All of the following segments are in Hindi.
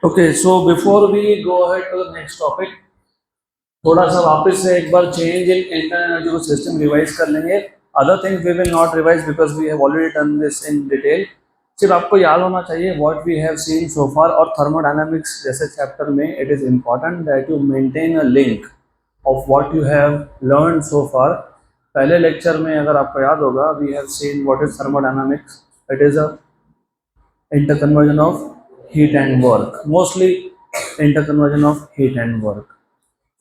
Okay, so before we go ahead to the next topic, थोड़ा सा वापस से एक बार चेंज इन इंटरनल एनर्जी को सिस्टम रिवाइज कर लेंगे. Other things we will not revise because we have already done this in detail. सिर्फ आपको याद होना चाहिए what we have seen so far. और थर्मोडायनामिक्स जैसे चैप्टर में it is important that you maintain a link of what you have learn so far. पहले लेक्चर में अगर आपको याद होगा we have seen what is thermodynamics. It is a interconversion of heat and work, mostly interconversion of heat and work.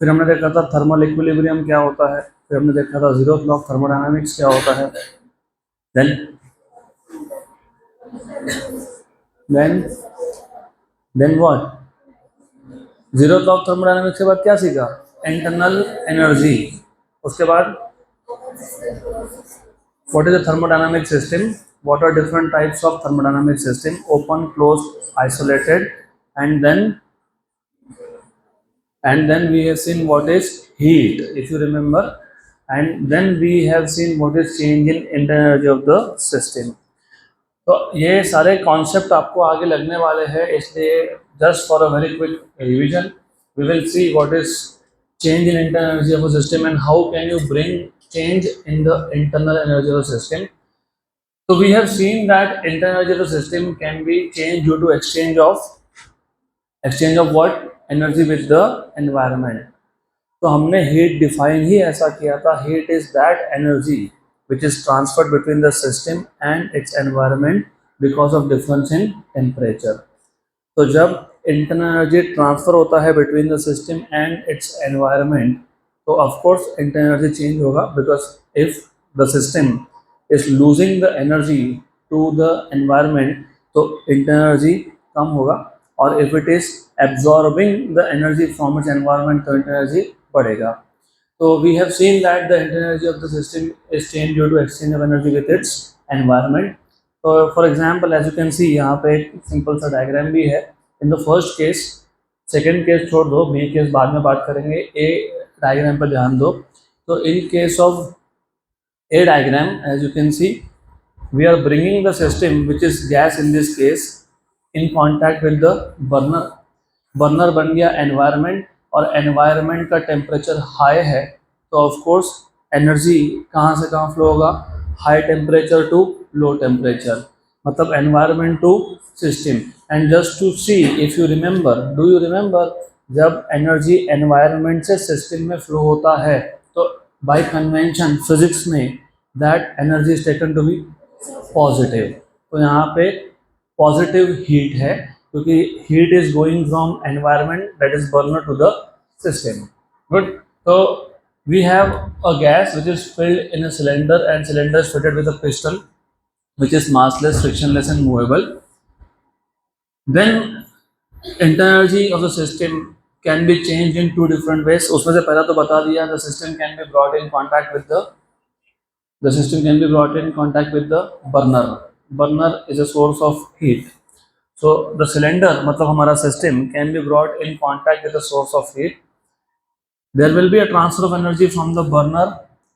फिर हमने देखा था थर्मल इक्विलिब्रियम क्या होता है. फिर हमने देखा था जीरो लॉ ऑफ थर्मोडायनामिक्स क्या होता है. Then then then what, zero law of thermodynamics के बाद क्या सीखा, इंटरनल एनर्जी. उसके बाद what is a thermodynamic system, what are different types of thermodynamic system, open, closed, isolated, and then we have seen what is heat, if you remember, and then we have seen what is change in internal energy of the system. तो ये सारे कॉन्सेप्ट आपको आगे लगने वाले हैं, इसलिए just for a very quick revision we will see what is change in internal energy of a system and how can you bring change in the internal energy of a system. So we have seen that internal energy of a system can be changed due to exchange of what, energy with the environment. तो हमने हीट डिफाइन ही ऐसा किया था, heat is that energy which is transferred between the system and its environment because of difference in temperature. तो जब इंटरनल एनर्जी ट्रांसफर होता है between the system and its environment तो ऑफकोर्स इंटरनल एनर्जी चेंज होगा, because if the system is losing the energy to the environment तो इंटरनल एनर्जी कम होगा, और if it is absorbing the energy from its environment तो इंटरनल एनर्जी बढ़ेगा. तो we have seen that the internal energy of the system is change due to exchange of energy with its environment. तो for example as you can see यहाँ पे एक सिंपल सा डायग्राम भी है. In the first case, second case छोड़ दो, बी केस बाद में बात करेंगे, ए डायग्राम पर ध्यान दो. तो in case of a diagram as you can see we are bringing the system which is gas in this case in contact with the burner. Burner बन गया एनवायरनमेंट, और एनवायरनमेंट का टेम्परेचर हाई है तो ऑफ कोर्स एनर्जी कहाँ से कहाँ फ्लो होगा, high temperature to low temperature, मतलब environment to system. And just to see if you remember, do you remember, जब एनर्जी एनवायरनमेंट से सिस्टम में फ्लो होता है तो बाय कन्वेंशन फिजिक्स में that energy is taken to be positive. तो यहाँ पे पॉजिटिव हीट है क्योंकि heat is going from environment that is burner to the system. Good. तो we have a gas which is filled in a cylinder and cylinder is fitted with a piston which is massless, frictionless and movable. Then internal energy of the system can be changed in two different ways. उसमें से पहला तो बता दिया, the system can be brought in contact with the burner. Burner is a source of heat. So the cylinder मतलब हमारा system can be brought in contact with the source of heat. There will be a transfer of energy from the burner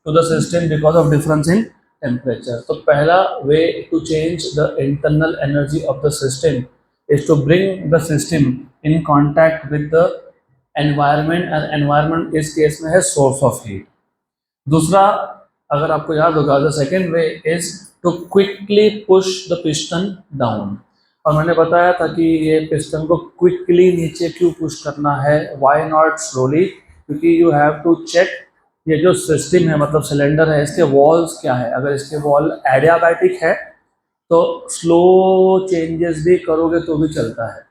to the system because of difference in temperature. तो पहला way to change the internal energy of the system is to bring the system in contact with the environment, and environment इस केस में है source of heat. दूसरा, अगर आपको याद होगा, the second way is to quickly push the piston down. और मैंने बताया था कि ये पिस्टन को क्विकली नीचे क्यों पुश करना है, why not slowly, क्योंकि यू हैव टू चेक ये जो सिस्टम है, मतलब सिलेंडर है, इसके वॉल्स क्या है. अगर इसके वॉल एडियाबैटिक है तो स्लो चेंजेस भी करोगे तो भी चलता है,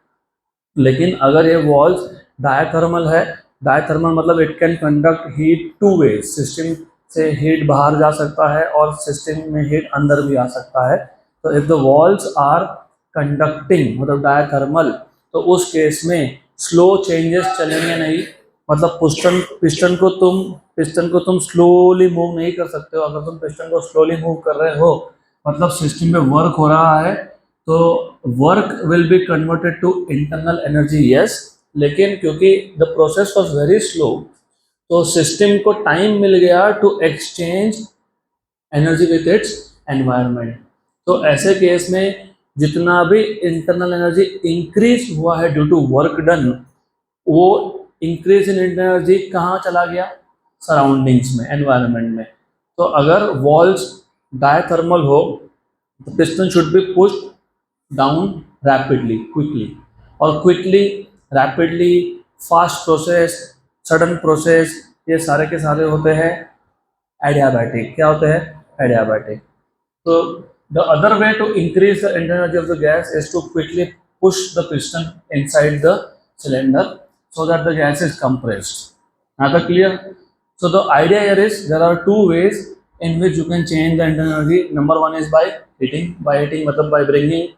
लेकिन अगर ये वॉल्स डायथर्मल है, डायथर्मल मतलब it can conduct heat two way, system से हीट बाहर जा सकता है और सिस्टम में हीट अंदर भी आ सकता है. तो if the walls are conducting मतलब डायथर्मल तो उस केस में स्लो चेंजेस चलेंगे नहीं, मतलब पिस्टन को तुम स्लोली मूव नहीं कर सकते हो. अगर तुम पिस्टन को स्लोली मूव कर रहे हो मतलब सिस्टम में वर्क हो रहा है, तो work will be converted to internal energy, yes, लेकिन क्योंकि the process was very slow तो सिस्टम को टाइम मिल गया to exchange energy with its environment. तो ऐसे केस में जितना भी इंटरनल एनर्जी इंक्रीज हुआ है ड्यू टू वर्क डन, वो इंक्रीज इन एनर्जी कहाँ चला गया? सराउंडिंग्स में, एनवायरनमेंट में। तो अगर वॉल्स डायथर्मल हो, the piston should be pushed down rapidly, quickly, और quickly, rapidly, fast process, sudden process, ये सारे के सारे होते हैं adiabatic। क्या होते हैं? Adiabatic। So the other way to increase the internal energy of the gas is to quickly push the piston inside the cylinder so that the gas is compressed. Now the clear? So the idea here is there are two ways in which you can change the internal energy. Number one is by heating. By heating मतलब by bringing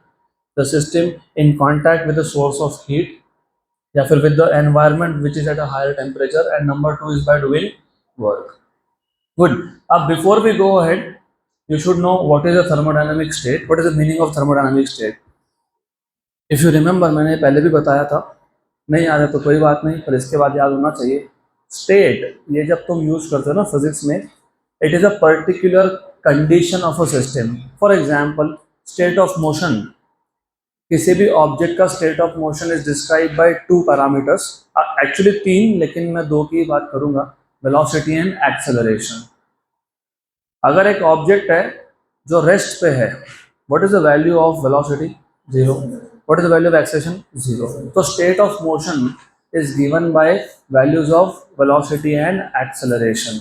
the system in contact with the source of heat या फिर with the environment which is at a higher temperature, and number two is by doing work. Good. Before we go ahead, you should know what is a thermodynamic state. What is the meaning of thermodynamic state? If you remember, मैंने पहले भी बताया था, नहीं याद है तो कोई बात नहीं, पर इसके बाद याद होना चाहिए। स्टेट, ये जब तुम यूज करते हो ना फिजिक्स में, it is a particular condition of a system. For example, state of motion, किसी भी ऑब्जेक्ट का state of motion is describe by two parameters, actually तीन, लेकिन मैं दो की बात करूंगा, वेलोसिटी एंड एक्सेलरेशन। अगर एक ऑब्जेक्ट है जो रेस्ट पे है, what is the value of velocity? 0। What is the value of acceleration? 0। तो state of motion is given by values of velocity and acceleration.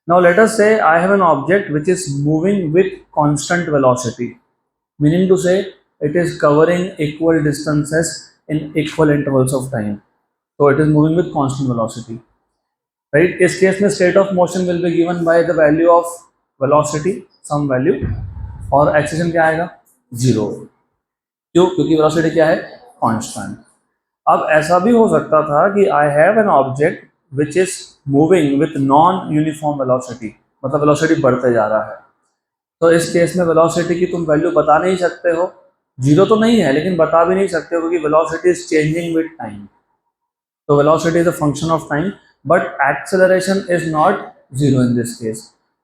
Now let us say I have an object which is moving with constant velocity, meaning to say it is covering equal distances in equal intervals of time. So it is moving with constant velocity, right? इस केस में state of motion will be given by the value of velocity, some value, और acceleration क्या आएगा? 0। क्यों? क्योंकि velocity क्या है? Constant। अब ऐसा भी हो सकता था कि I have an object which is moving with non uniform velocity, मतलब वेलोसिटी बढ़ते जा रहा है। तो इस केस में वेलोसिटी की तुम वैल्यू बता नहीं सकते हो, 0 तो नहीं है लेकिन बता भी नहीं सकते हो, क्योंकि velocity is changing with time. तो velocity is a function of time, but acceleration is not 0 in this case.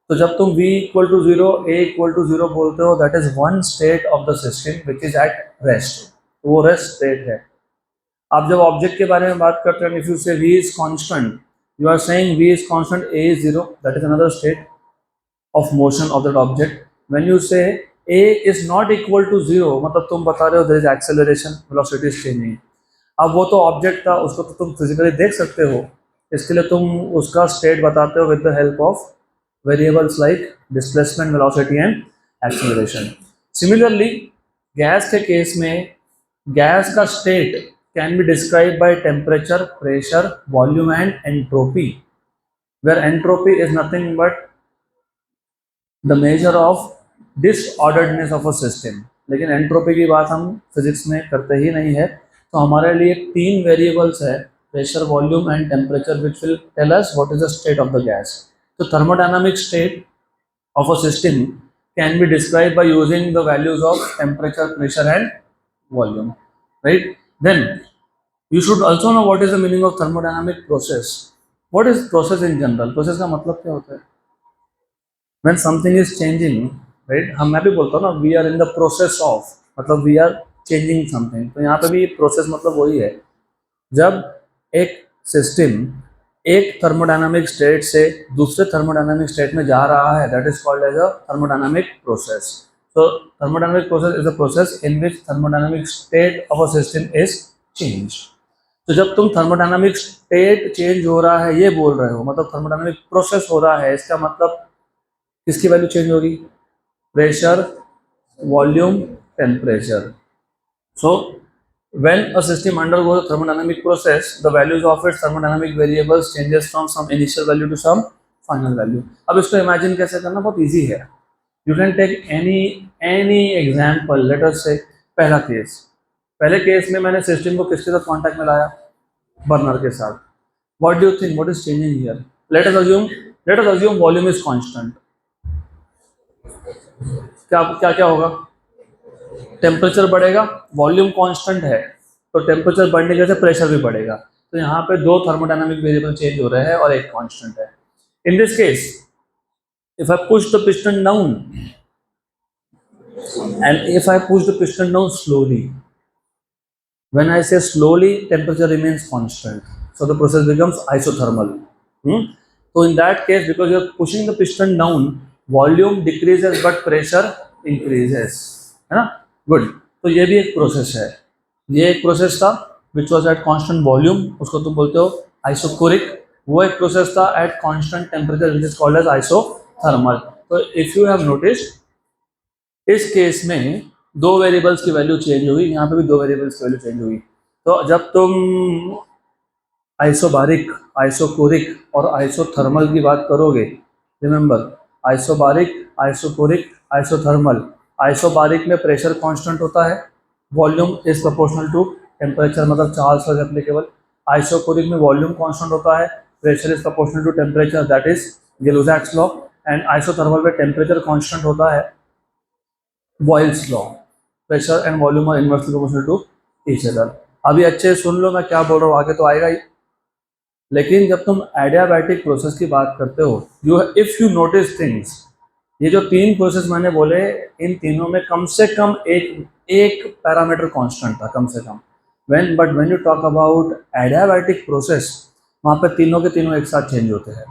तो जब तुम v equal to 0, a equal to 0 बोलते हो, that is one state of the system which is at rest. तो वो रेस्ट स्टेट है। आप जब ऑब्जेक्ट के बारे में बात करते हैं, if you say v is constant, you are saying v is constant, a is 0, that is another state of motion of that object. When you say a is not equal to 0, मतलब तुम बता रहे हो there is acceleration, velocity is changing. अब वो तो ऑब्जेक्ट था, उसको तो तुम फिजिकली देख सकते हो, इसके लिए तुम उसका स्टेट बताते हो with the help of variables like displacement, velocity and acceleration. Similarly gas के केस में गैस का state can be described by temperature, pressure, volume and entropy, where entropy is nothing but the measure of disorderedness of a system। लेकिन entropy की बात हम फिजिक्स में करते ही नहीं है। तो हमारे लिए तीन वेरिएबल्स है, pressure, volume and temperature, which will tell us what is the state of the gas। तो thermodynamic state of a system can be described by using the values of temperature, pressure and volume, right? Then you should also know what is the meaning of thermodynamic process. What is process in general? Process का मतलब क्या होता है? When something is changing, right? मैं भी बोलता हूँ ना, we are in the process of, मतलब we are changing something। तो यहाँ पे भी process मतलब वही है, जब एक सिस्टम एक थर्मोडायनामिक स्टेट से दूसरे थर्मोडायनामिक स्टेट में जा रहा है, that is called as a thermodynamic process. So thermodynamic process is a process in which thermodynamic state of a system is changed। तो जब तुम थर्मोडायनामिक स्टेट चेंज हो रहा है ये बोल रहे हो, मतलब थर्मोडायनामिक प्रोसेस हो रहा है, इसका मतलब किसकी वैल्यू चेंज होगी? Pressure, volume, temperature. So when a system undergoes a thermodynamic process, the values of its thermodynamic variables changes from some initial value to some final value। अब इसको इमेजिन कैसे करना? बहुत इजी है। You can take any example. Let us say पहले केस में मैंने सिस्टम को किसके साथ कांटेक्ट में लाया? बर्नर के साथ। What do you think what is changing here? Let us assume volume is constant. क्या क्या क्या होगा? टेम्परेचर बढ़ेगा, वॉल्यूम कांस्टेंट है, तो टेम्परेचर बढ़ने की वजह से प्रेशर भी बढ़ेगा। तो यहाँ पे दो थर्मोडायनामिक वेरिएबल चेंज हो रहे हैं और एक कांस्टेंट है। इन this case if I push the piston down, And if I push the piston down slowly, when I say slowly, temperature remains constant. So the process becomes isothermal. Hmm? So in that case, because you're pushing the piston down, volume decreases but pressure increases. है ना? Good. तो ये भी एक प्रोसेस है. ये एक प्रोसेस था which was at constant volume, उसको तुम बोलते हो आइसोकोरिक. वो एक प्रोसेस था at constant temperature which is called as isothermal. तो if you have noticed, इस केस में दो वेरिएबल्स की वैल्यू चेंज हुई, यहाँ पे भी दो वेरिएबल्स की वैल्यू चेंज हुई. तो जब तुम आइसोबारिक, आइसोकोरिक और आइसोथर्मल की बात करोगे, remember isobaric, isochoric, isothermal. Isobaric में प्रेशर कांस्टेंट होता है, volume is proportional to temperature, मतलब चार्ल्स लॉ एप्लीकेबल. आइसोकोरिक में वॉल्यूम कांस्टेंट होता है, pressure is proportional to temperature, that is Gay Lussac's law. And isothermal में टेम्परेचर कांस्टेंट होता है, Boyle's law. Pressure and volume are inversely proportional to each other. अभी अच्छे से सुन लो मैं क्या बोल रहा हूँ, आगे तो आएगा ही. लेकिन जब तुम एडियाबैटिक प्रोसेस की बात करते हो, you if you notice things, ये जो तीन प्रोसेस मैंने बोले, इन तीनों में कम से कम एक एक पैरामीटर कांस्टेंट था, कम से कम. When you talk about adiabatic process, वहाँ पे तीनों के तीनों एक साथ चेंज होते हैं.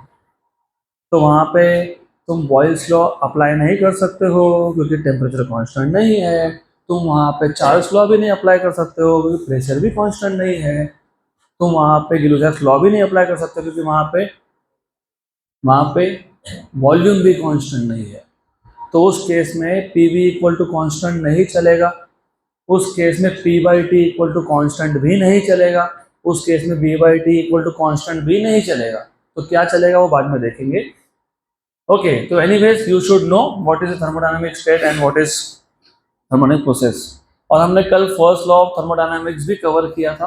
तो वहाँ पे तुम बॉयल्स लॉ अप्लाई नहीं कर सकते हो क्योंकि टेम्परेचर कांस्टेंट नहीं है. तुम वहाँ पे चार्ल्स लॉ भी नहीं अप्लाई कर सकते हो क्योंकि प्रेशर भी कांस्टेंट नहीं है. तुम वहाँ पे गिलुज़ैक्स लॉ भी नहीं अप्लाई कर सकते क्योंकि वहाँ पे वॉल्यूम भी कांस्टेंट नहीं है. तो उस केस में P V equal to constant नहीं चलेगा. उस केस में P by T equal to constant भी नहीं चलेगा. उस केस में B by T equal to constant भी नहीं चलेगा. तो क्या चलेगा वो बाद में देखेंगे. ओके, तो anyways you should know what is thermodynamic state and what is thermodynamic process. और हमने कल फर्स्ट लॉ ऑफ थर्मोडायनामिक्स भी कवर किया था.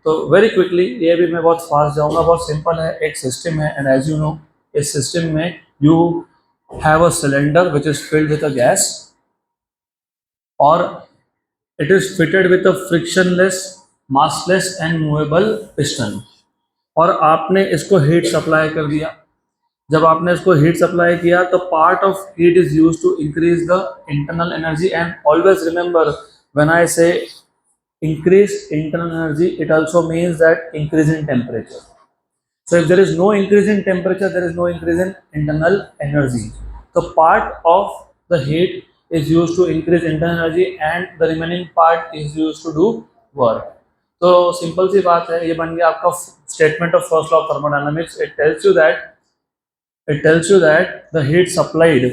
तो वेरी क्विकली, ये भी मैं बहुत फास्ट जाऊंगा. बहुत सिंपल है, एक सिस्टम है एंड एज यू नो, इस सिस्टम में you have a cylinder which is filled with a gas और it is fitted with a frictionless, massless and movable piston. और आपने इसको हीट सप्लाई कर दिया. जब आपने इसको हीट सप्लाई किया तो part of heat is used to increase the internal energy. And always remember, when I say increase internal energy, it also means that increase in temperature. So if there is no increase in temperature, there is no increase in internal energy. So part of the heat is used to increase internal energy and the remaining part is used to do work. तो सिंपल सी बात है, ये बन गया आपका statement of first law of thermodynamics. it tells you that the heat supplied to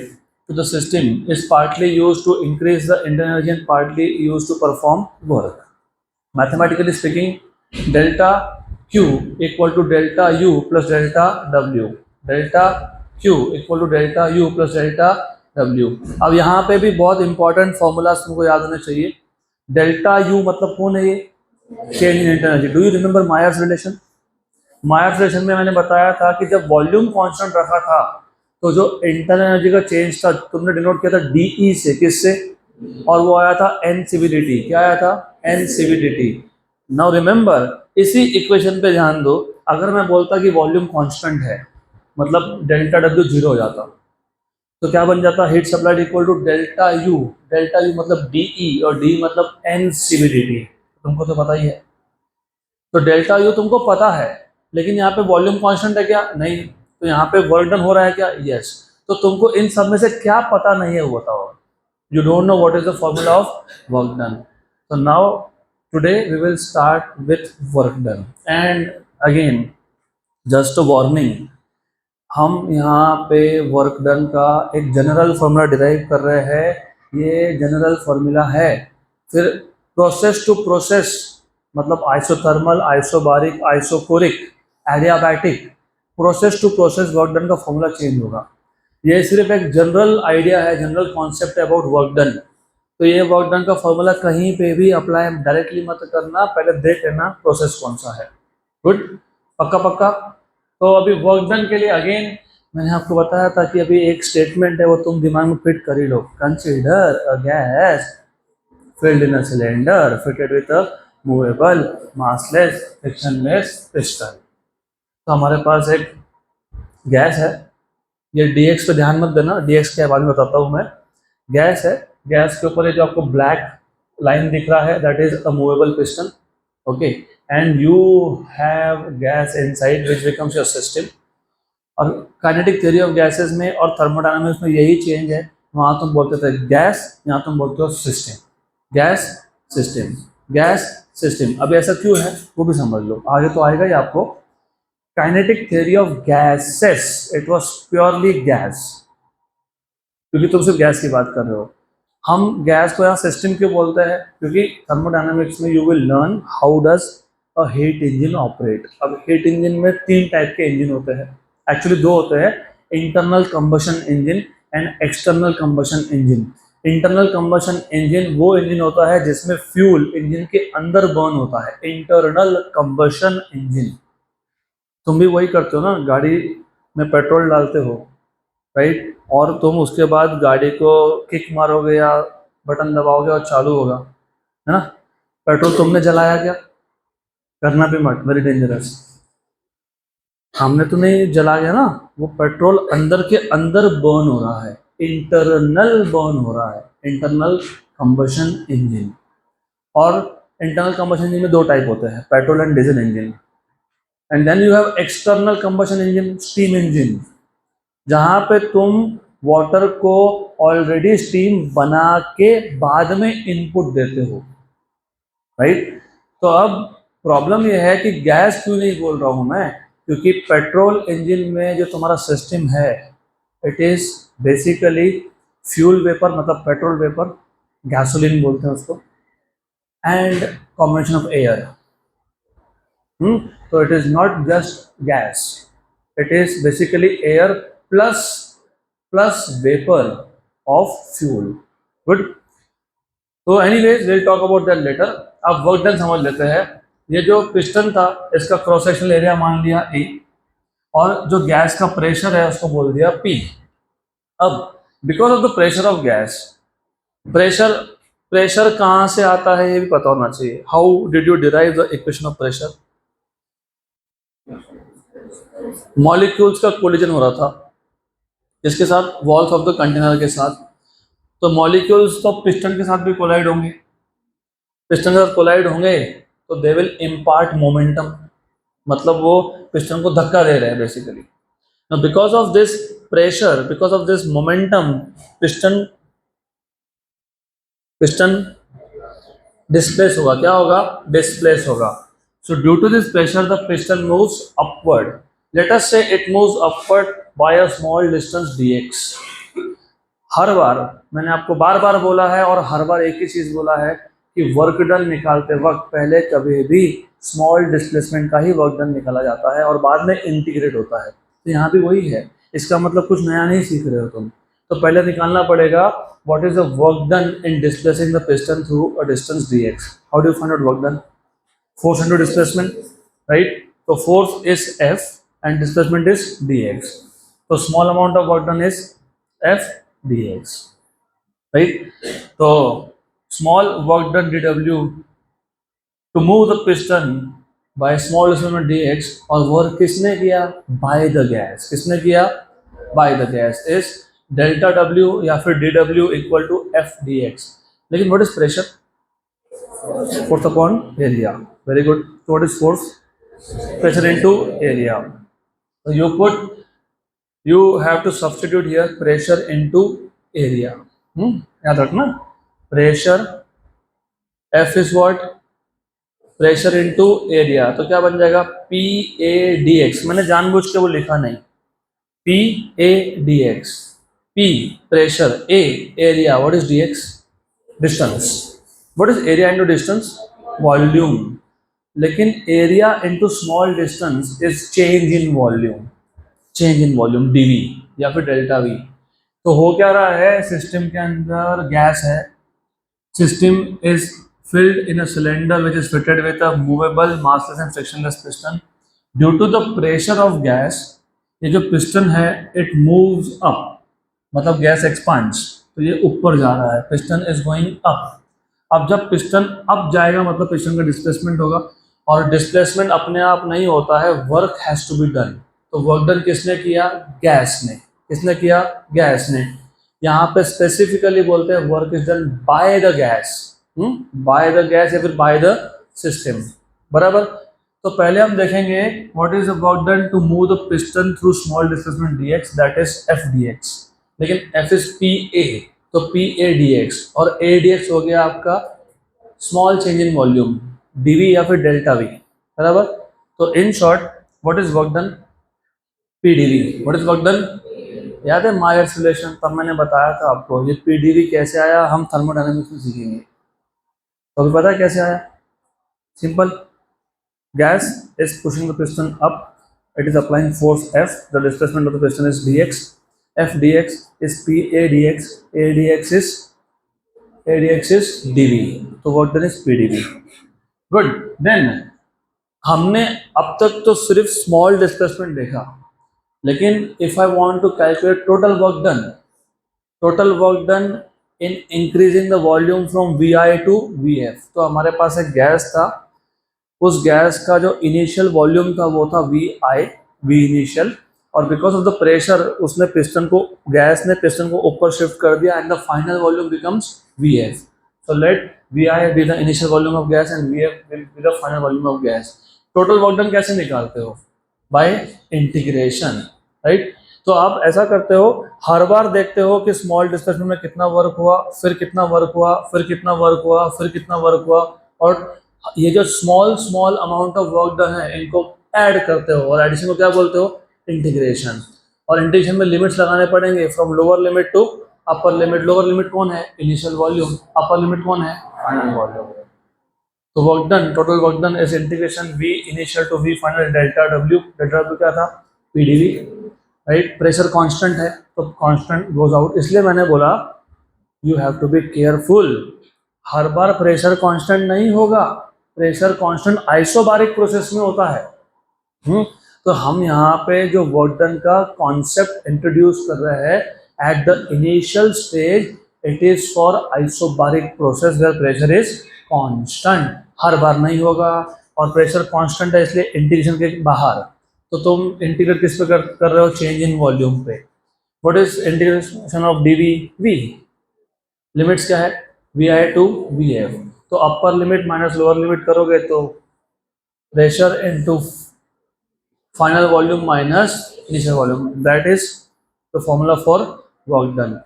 the system is partly used to increase the internal energy and partly used to perform work. Mathematically speaking, delta Q equal to delta U plus delta W. delta Q equal to delta U plus delta W. अब यहाँ पे भी बहुत इंपॉर्टेंट फॉर्मूलाज तुमको याद होने चाहिए. डेल्टा U मतलब कौन है ये? Change in internal energy. Do you remember Mayer's relation? Mayer's relation में मैंने बताया था कि जब वॉल्यूम कांस्टेंट रखा था तो जो इंटरनल एनर्जी का चेंज था तुमने डिनोट किया था DE से. किससे? और वो आया था एन सीवीडीटी. क्या आया था? एन सीवीडीटी. नाउ रिमेंबर, इसी इक्वेशन पे ध्यान दो. अगर मैं बोलता कि वॉल्यूम कांस्टेंट है, मतलब डेल्टा डब्ल्यू जीरो हो जाता, तो क्या बन जाता? Heat supplied equal to delta U. Delta U मतलब डीई और डी मतलब एन सीवीडीटी. तुमको तो पता ही है. तो डेल्टा यू तुमको पता है, लेकिन यहाँ पे वॉल्यूम कांस्टेंट है क्या? नहीं. तो यहाँ पे वर्क डन हो रहा है क्या? यस. तो तुमको इन सब में से क्या पता नहीं है वो बताओ. You don't know what is the formula of work done. So now today we will start with work done. And again, just a warning, हम यहाँ पे वर्क डन का एक जनरल फॉर्मूला डिराइव कर रहे हैं. ये जनरल फॉर्मूला है. फिर प्रोसेस टू प्रोसेस, मतलब isothermal, isobaric, isochoric, adiabatic, process to process work done का फॉर्मूला चेंज होगा. ये सिर्फ एक जनरल आइडिया है, जनरल कॉन्सेप्ट है अबाउट वर्क डन. तो ये वर्क डन का फॉर्मूला कहीं पे भी अप्लाई डायरेक्टली मत करना, पहले देख लेना प्रोसेस कौन सा है. गुड, पक्का पक्का. तो अभी वर्क डन के लिए अगेन मैंने आपको बताया था कि अभी एक स्टेटमेंट है वो तुम दिमाग में फिट कर ही लो. Consider a gas filled in a cylinder fitted with a movable massless frictionless piston. तो हमारे पास एक गैस है. ये dx पे ध्यान मत देना, dx के बाद में बताता हूँ मैं. गैस है गैस के ऊपर ये जो आपको ब्लैक लाइन दिख रहा है, that is a movable piston, okay, and you have gas inside which becomes your system. और काइनेटिक थ्योरी ऑफ गैसेस में और थर्मोडायनामिक्स में यही चेंज है, वहाँ तुम बोलते थे गैस, यहाँ तुम बोलते हो system, gas system, gas system. अब ऐसा क्यों है वो भी समझ लो, आगे तो आएगा ही आपको। Kinetic theory of gases, it was purely gas, क्योंकि तुम सिर्फ गैस की बात कर रहे हो। हम गैस को यहाँ सिस्टम क्यों बोलते हैं, क्योंकि थर्मोडायनामिक्स में you will learn how does a heat engine operate. अब हीट इंजन में 3 टाइप के इंजन होते हैं, एक्चुअली 2 होते हैं, internal combustion engine and external combustion engine. Internal combustion engine वो इंजन होता है जिसमें फ्यूल इंजन के अंदर बर्न होता है, इंटरनल कंबशन इंजन। तुम भी वही करते हो ना, गाड़ी में पेट्रोल डालते हो, राइट, और तुम उसके बाद गाड़ी को किक मारोगे या बटन दबाओगे और चालू होगा, है ना। पेट्रोल तुमने जलाया क्या, करना भी मत, वेरी डेंजरस। हमने तो नहीं जला गया ना, वो पेट्रोल अंदर के अंदर बर्न हो रहा है, इंटरनल बर्न हो रहा है, इंटरनल कंबशन इंजन। और इंटरनल कंबशन इंजन में 2 टाइप होते हैं, petrol and diesel engine. And then you have external combustion engine, steam engine, जहां पे तुम वाटर को ऑलरेडी स्टीम बना के बाद में इनपुट देते हो, राइट। तो अब प्रॉब्लम यह है कि गैस क्यों नहीं बोल रहा हूं मैं, क्योंकि पेट्रोल इंजन में जो तुम्हारा सिस्टम है, it is basically fuel vapour, मतलब पेट्रोल वेपर, गैसोलीन बोलते हैं उसको, एंड कॉम्बिनेशन ऑफ एयर। तो it is not just gas, it is basically air plus vapour of fuel. Good. तो anyways will talk about that later. अब वर्क डन समझ लेते हैं। ये जो पिस्टन था इसका क्रॉस सेक्शनल एरिया मान लिया E, और जो गैस का प्रेशर है उसको बोल दिया P। अब because of the pressure of gas, pressure कहाँ से आता है ये भी पता होना चाहिए। How did you derive the equation of pressure? Molecules का कोलिजन हो रहा था, इसके साथ, वॉल्स ऑफ द कंटेनर के साथ। तो मॉलिक्यूल्स तो पिस्टन के साथ भी कोलाइड होंगे, पिस्टन के साथ कोलाइड होंगे तो दे विल इम्पार्ट मोमेंटम, मतलब वो पिस्टन को धक्का दे रहे हैं basically. Now because of this pressure, because of this momentum, piston displace होगा, क्या होगा, displace होगा। So due to this pressure the piston moves upward. Let us say it moves upward by a small distance dx. हर बार मैंने आपको बार बार बोला है और हर बार एक ही चीज बोला है कि वर्क डन निकालते वक्त पहले कभी भी स्मॉल डिस्प्लेसमेंट का ही वर्क डन निकाला जाता है और बाद में इंटीग्रेट होता है। तो यहाँ भी वही है, इसका मतलब कुछ नया नहीं सीख रहे हो तुम। तो पहले निकालना पड़ेगा what is the work done in displacing the piston through a distance dx. How do you find out work done? Force into displacement, right. तो force is F and displacement is dx। तो small amount of work done is F dx, right. तो small work done dw to move the piston by small displacement dx, और वर्क किसने किया? By the gas. किसने किया? By the gas is delta W या फिर dw equal to F dx। लेकिन what is pressure? Force upon area. Very good. So what is force? Pressure into area. So you have to substitute here pressure into area. याद रखना, pressure F is what? Pressure into area. तो क्या बन जाएगा? PA/dx। मैंने जानबूझ के वो लिखा नहीं, PA/dx। P pressure, A area, what is dx? Distance. What is area into distance? Volume. लेकिन area into small distance is change in volume, change in volume dV या फिर डेल्टा V। तो हो क्या रहा है, सिस्टम के अंदर गैस है, system is filled in a cylinder which is fitted with a movable massless and frictionless piston. Due to the pressure of gas, ये जो पिस्टन है it moves up, मतलब गैस expands, तो ये ऊपर जा रहा है, पिस्टन is going up। अब जब पिस्टन अप जाएगा मतलब पिस्टन का डिस्प्लेसमेंट होगा, और डिस्प्लेसमेंट अपने आप नहीं होता है, work has to be done. तो वर्क डन किसने किया? गैस ने। किसने किया? गैस ने। यहाँ पे स्पेसिफिकली बोलते हैं work is done by the gas, bye the gas या फिर बाय द सिस्टम, बराबर। तो पहले हम देखेंगे what is the work done to move the piston through small displacement dx, that is F dx, लेकिन एफ इज पी ए, तो पी ए डी एक्स, और ए डी एक्स हो गया आपका small change in volume D V या फिर डेल्टा वी, बराबर। तो in short what is work done, P D V, what is work done, याद है मायर्स रिलेशन, तब मैंने बताया था आपको ये पीडीवी कैसे आया, हम थर्मोडायनामिक्स में सीखेंगे। तो अभी पता है कैसे आया, simple, gas is pushing the piston up, it is applying force F, the displacement of the piston is dx, F dx is P A dx, A dx is dV, तो work done is PdV, good। then हमने अब तक तो सिर्फ स्मॉल डिस्प्लेसमेंट देखा, लेकिन if I want to calculate total work done in increasing the volume from Vi to Vf, तो हमारे पास एक गैस था, उस गैस का जो इनिशियल वॉल्यूम था वो था वी इनिशियल, और बिकॉज ऑफ द प्रेशर उसने गैस ने पिस्टन को ऊपर शिफ्ट कर दिया and the final volume becomes Vf। So let Vi be the initial volume of gas and Vf will be the final volume of gas. Total work done कैसे निकालते हो, बाय इंटीग्रेशन, राइट। तो आप ऐसा करते हो, हर बार देखते हो कि स्मॉल डिस्प्लेसमेंट में कितना वर्क हुआ, फिर कितना वर्क हुआ, फिर कितना वर्क हुआ, फिर कितना वर्क हुआ, और ये जो small amount of work done है इनको ऐड करते हो, और एडिशन को क्या बोलते हो, इंटीग्रेशन। और इंटीग्रेशन में लिमिट्स लगाने पड़ेंगे, from lower limit to upper limit. Lower limit कौन है, इनिशियल वॉल्यूम, अपर लिमिट कौन है, फाइनल वॉल्यूम। तो work done, total work done is integration V initial to V final delta W क्या था, पीडीवी, राइट। प्रेशर कांस्टेंट है तो कांस्टेंट गोज आउट, इसलिए मैंने बोला you have to be careful, हर बार प्रेशर कांस्टेंट नहीं होगा, प्रेशर कांस्टेंट आइसोबारिक प्रोसेस में होता है। तो हम यहाँ पे जो वर्क डन का कॉन्सेप्ट इंट्रोड्यूस कर रहे हैं, at the initial stage it is for isobaric process where pressure is constant, हर बार नहीं होगा, और प्रेशर कांस्टेंट है इसलिए इंटीग्रेशन के बाहर। तो तुम इंटीग्रेट किस पे कर रहे हो, चेंज इन वॉल्यूम पे। What is integration of D V, V, limits क्या है, Vi टू Vf, तो upper limit minus lower limit करोगे तो pressure into final volume minus initial volume, that is the formula for work done.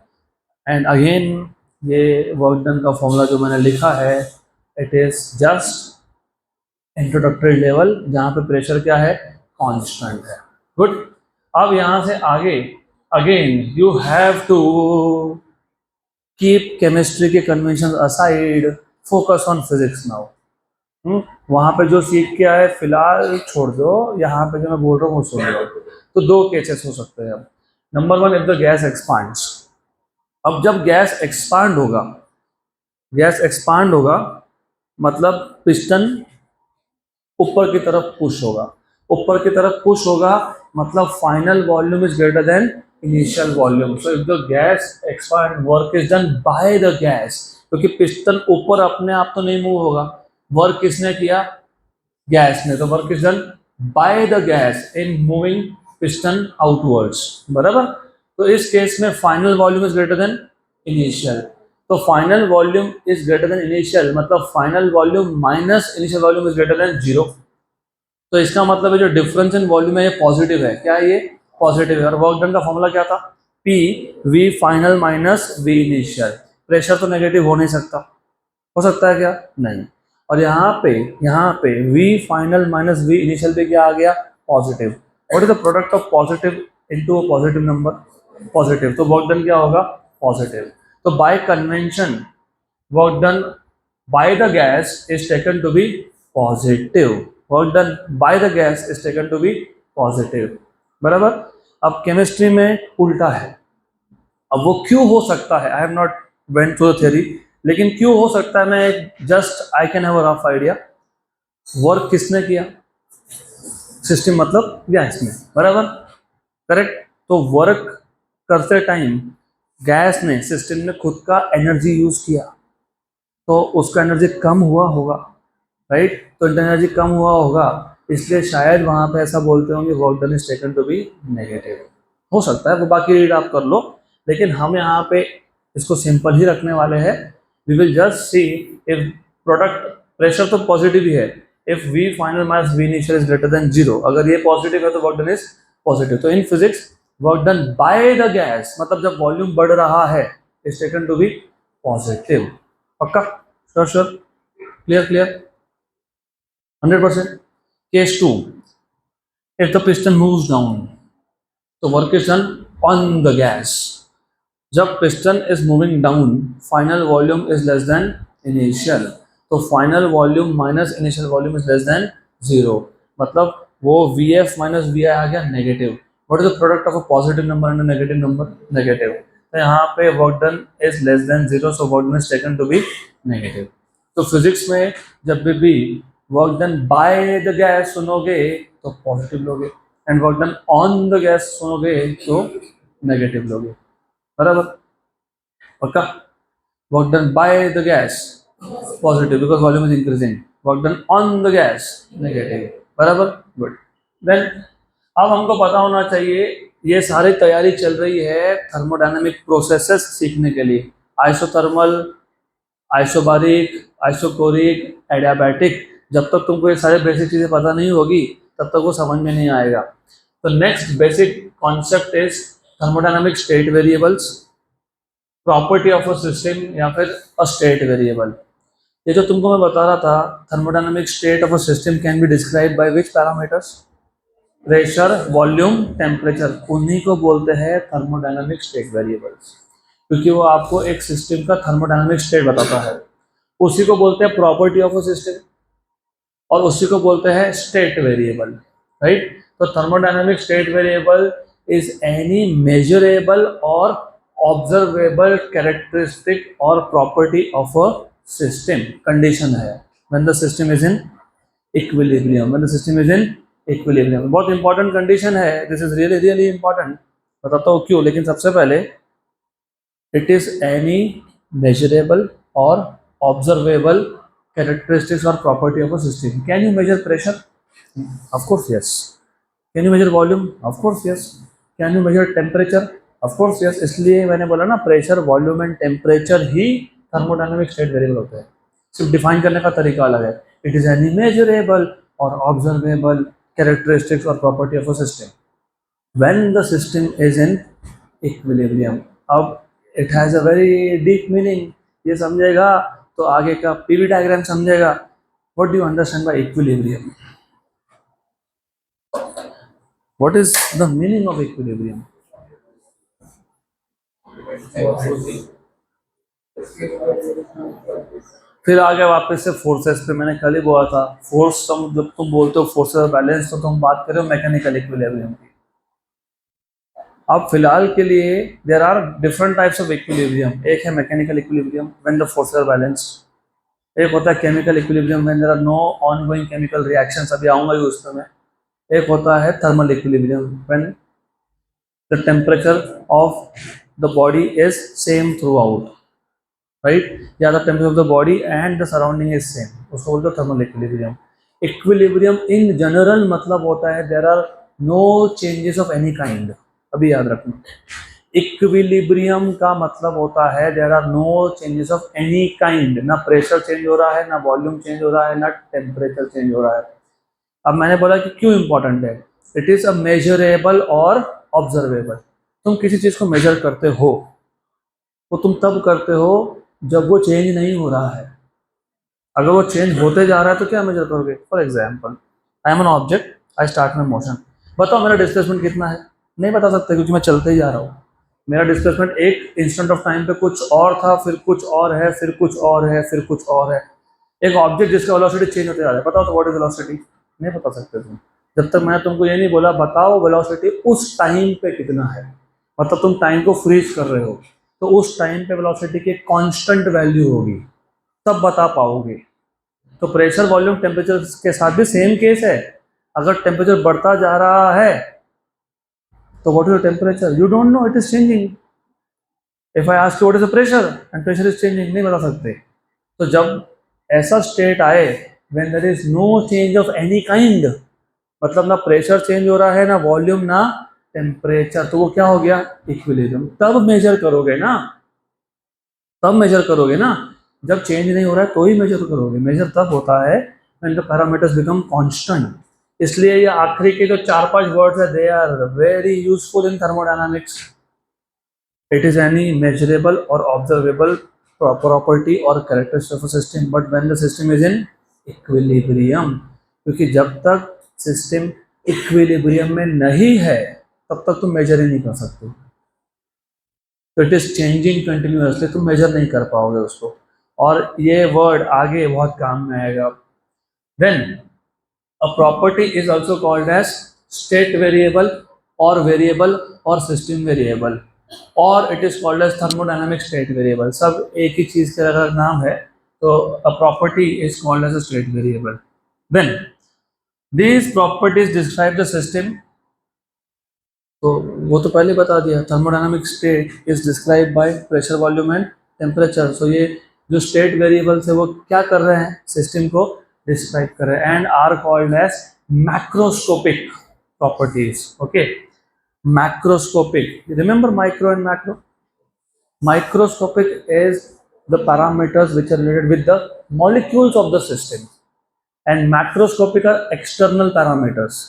And again ये वर्क डन का फॉर्मूला जो मैंने लिखा है, it is just introductory level, जहाँ पे प्रेशर क्या है, कांस्टेंट है, गुड। अब यहाँ से आगे again you have to keep chemistry के convention aside, focus on physics now. वहाँ पे जो सीख के आए फिलहाल छोड़ दो, यहाँ पे जो मैं बोल रहा हूँ वो सुन लो। तो दो केसेस हो सकते हैं। अब number one, if the gas expands, अब जब गैस एक्सपांड होगा मतलब पिस्टन ऊपर की तरफ पुश होगा, मतलब final volume is greater than initial volume. So if the gas expand, work is done by the gas, क्योंकि पिस्टन ऊपर अपने आप तो नहीं मूव होगा, वर्क किसने किया, गैस ने, तो work is done by the gas in moving piston outwards, बराबर। तो इस केस में final volume is greater than initial, तो final volume is greater than initial, मतलब final volume minus initial volume is greater than 0। तो इसका मतलब है जो डिफरेंस इन वॉल्यूम है ये पॉजिटिव है, क्या है ये, पॉजिटिव है। और वर्क डन का फॉर्मूला क्या था, P V final minus V initial. Pressure तो नेगेटिव हो नहीं सकता, हो सकता है क्या, नहीं। और यहाँ पे V final minus V initial पे क्या आ गया, positive. What is the product of positive into a positive number, positive, तो वर्क डन क्या होगा, पॉजिटिव। तो by convention work done by the gas is taken to be positive, work done by the gas is taken to be positive, बराबर। अब केमिस्ट्री में उल्टा है, अब वो क्यों हो सकता है, I have not went through the theory, लेकिन क्यों हो सकता है मैं just I can have a rough idea. Work किसने किया, सिस्टम मतलब गैस में, बराबर, करेक्ट। तो वर्क करते टाइम गैस ने, सिस्टम ने खुद का एनर्जी यूज किया, तो उसका एनर्जी कम हुआ होगा, राइट। तो एनर्जी कम हुआ होगा, इसलिए शायद वहाँ पे ऐसा बोलते होंगे work done is taken to be negative, हो सकता है, वो बाकी रीड आप कर लो, लेकिन हम यहाँ पे इसको सिंपल ही रखने वाले हैं. We will just see if product pressure तो पॉजिटिव ही है. If V final mass V initial is greater than 0, अगर ये पॉजिटिव है तो वर्क डन इज पॉजिटिव. तो in physics work done by the gas मतलब जब वॉल्यूम बढ़ रहा है is taken to be positive. पक्का? Sure sure, clear clear, 100%. Case 2, if the piston moves down तो work is done on the gas. जब piston is moving down final volume is less than initial, तो final volume minus initial volume is less than 0, मतलब वो Vf minus Vi आ गया negative. What is the product of a positive number and a negative number? Negative. तो यहाँ पे work done is less than 0, so work done is taken to be negative. तो फिजिक्स में जब भी work done by the gas सुनोगे तो पॉजिटिव लोगे, and work done on the gas सुनोगे तो नेगेटिव लोगे. बराबर? पक्का? Work done by the gas positive because volume is increasing, work done on the gas negative. बराबर? गुड. देन अब हमको पता होना चाहिए, ये सारी तैयारी चल रही है थर्मोडायनामिक प्रोसेसेस सीखने के लिए. आइसोथर्मल, आइसोबारिक, आइसोकोरिक, एडियाबैटिक, जब तक तुमको ये सारे बेसिक चीज़ें पता नहीं होगी तब तक वो समझ में नहीं आएगा. तो next basic concept is thermodynamic state variables, property of a system या फिर अ स्टेट वेरिएबल. ये जो तुमको मैं बता रहा था, thermodynamic state of a system can be describe by which parameters? Pressure, volume, temperature. उन्हीं को बोलते हैं थर्मोडायनामिक स्टेट वेरिएबल्स, क्योंकि वो आपको एक सिस्टम का थर्मोडायनामिक स्टेट बताता है. उसी को बोलते हैं प्रॉपर्टी ऑफ अ सिस्टम और उसी को बोलते हैं स्टेट वेरिएबल. राइट? तो thermodynamic state variable is any measurable और ऑब्जर्वेबल कैरेक्टरिस्टिक और property of a system. Condition है when the system is in equilibrium. When the system is in equilibrium बहुत इंपॉर्टेंट कंडीशन है. This is really really important. बताता हूँ क्यों, लेकिन सबसे पहले it is any measurable or observable characteristics or property of a system. Can you measure pressure? Of course yes. Can you measure volume? Of course yes. Can you measure temperature? Of course yes. इसलिए मैंने बोला ना, प्रेशर, वॉल्यूम एंड टेम्परेचर ही थर्मोडायनामिक स्टेट वेरिएबल होते हैं. सिर्फ डिफाइन करने का तरीका अलग है. इट इज एनी मेजरेबल और ऑब्जर्वेबल कैरेक्टरिस्टिक्स और property of a system when the system is in equilibrium. अब it has a very deep meaning. ये समझेगा तो आगे का पीवी डायग्राम समझेगा. What do you understand by equilibrium? What is the meaning of equilibrium? फिर आगे वापस से फोर्सेस पे. मैंने कल ही बोला था, फोर्स जब तुम बोलते हो फोर्सेस बैलेंस तो तुम बात कर रहे हो मैकेनिकल इक्विलिब्रियम की. अब फिलहाल के लिए there are different types of equilibrium. एक है mechanical equilibrium when the forces are balanced. एक होता है chemical equilibrium when there are no ongoing chemical reactions. अभी आऊंगा ही उस पर मैं. एक होता है thermal equilibrium when the temperature of the body is same throughout. Right? या the temperature of the body and the surrounding is same, उसको बोलते हैं थर्मल इक्विलिब्रियम. इक्विलिब्रियम इन जनरल मतलब होता है there are no changes of any kind. अभी याद रखना, इक्विलिब्रियम का मतलब होता है there are no changes of any kind. ना प्रेशर चेंज हो रहा है, ना वॉल्यूम चेंज हो रहा है, ना टेम्परेचर चेंज हो रहा है. अब मैंने बोला कि क्यों इंपॉर्टेंट है. इट इज अ मेजरेबल और ऑब्जर्वेबल. तुम किसी चीज को मेजर करते हो तो तुम तब करते हो जब वो चेंज नहीं हो रहा है. अगर वो चेंज होते जा रहा है तो क्या मेजर करोगे? For example, I am an object, I start my motion. बताओ मेरा डिस्प्लेसमेंट कितना है? नहीं बता सकते क्योंकि मैं चलते ही जा रहा हूँ. मेरा डिस्प्लेसमेंट एक इंस्टेंट ऑफ टाइम पे कुछ और था, फिर कुछ और है, फिर कुछ और है, फिर कुछ और है. एक ऑब्जेक्ट जिसका वेलोसिटी चेंज होते जा रहा है, बताओ तो व्हाट इज वेलोसिटी? नहीं बता सकते तुम जब तक मैंने तुमको ये नहीं बोला बताओ वेलोसिटी उस टाइम पे कितना है. मतलब तुम टाइम को फ्रीज कर रहे हो तो उस टाइम पे वेलोसिटी की कांस्टेंट वैल्यू होगी, तब बता पाओगे. तो प्रेशर, वॉल्यूम, टेम्परेचर के साथ भी सेम केस है. अगर टेम्परेचर बढ़ता जा रहा है तो what is the temperature? You don't know, it is changing. If I ask you what is the pressure and pressure is changing, नहीं बता सकते. तो जब ऐसा स्टेट आए when there is no change of any kind, मतलब ना प्रेशर चेंज हो रहा है, ना वॉल्यूम, ना टेम्परेचर, तो वो क्या हो गया, इक्विलिब्रियम। तब मेजर करोगे ना, तब मेजर करोगे ना, जब चेंज नहीं हो रहा है तो ही मेजर करोगे। मेजर तब होता है when the parameters become constant। इसलिए ये आखिरी के जो 4-5 वर्ड्स है, they are very useful in thermodynamics. It is any measurable और ऑब्जर्वेबल प्रॉपर्टी और characteristic of a system but when the system is in equilibrium, क्योंकि जब तक सिस्टम इक्विलिब्रियम में नहीं है तब तक तुम मेजर ही नहीं कर सकते। तो इट इज चेंजिंग कंटिन्यूअसली, तुम मेजर नहीं कर पाओगे उसको। और ये वर्ड आगे बहुत काम में आएगा। Then a property is also called as state variable और वेरिएबल और सिस्टम वेरिएबल, और it is called as thermodynamic state variable. सब एक ही चीज का अलग नाम है। तो a property is called as a state variable. Then these properties describe the system, तो वो तो पहले बता दिया, thermodynamic state is describe by pressure, volume and temperature. So ये जो स्टेट वेरिएबल्स है वो क्या कर रहे हैं, सिस्टम को डिस्क्राइब कर रहे हैं, and are called as macroscopic properties. Okay, macroscopic, remember micro and macro. Microscopic is the parameters which are related with the molecules of the system, and macroscopic are external parameters.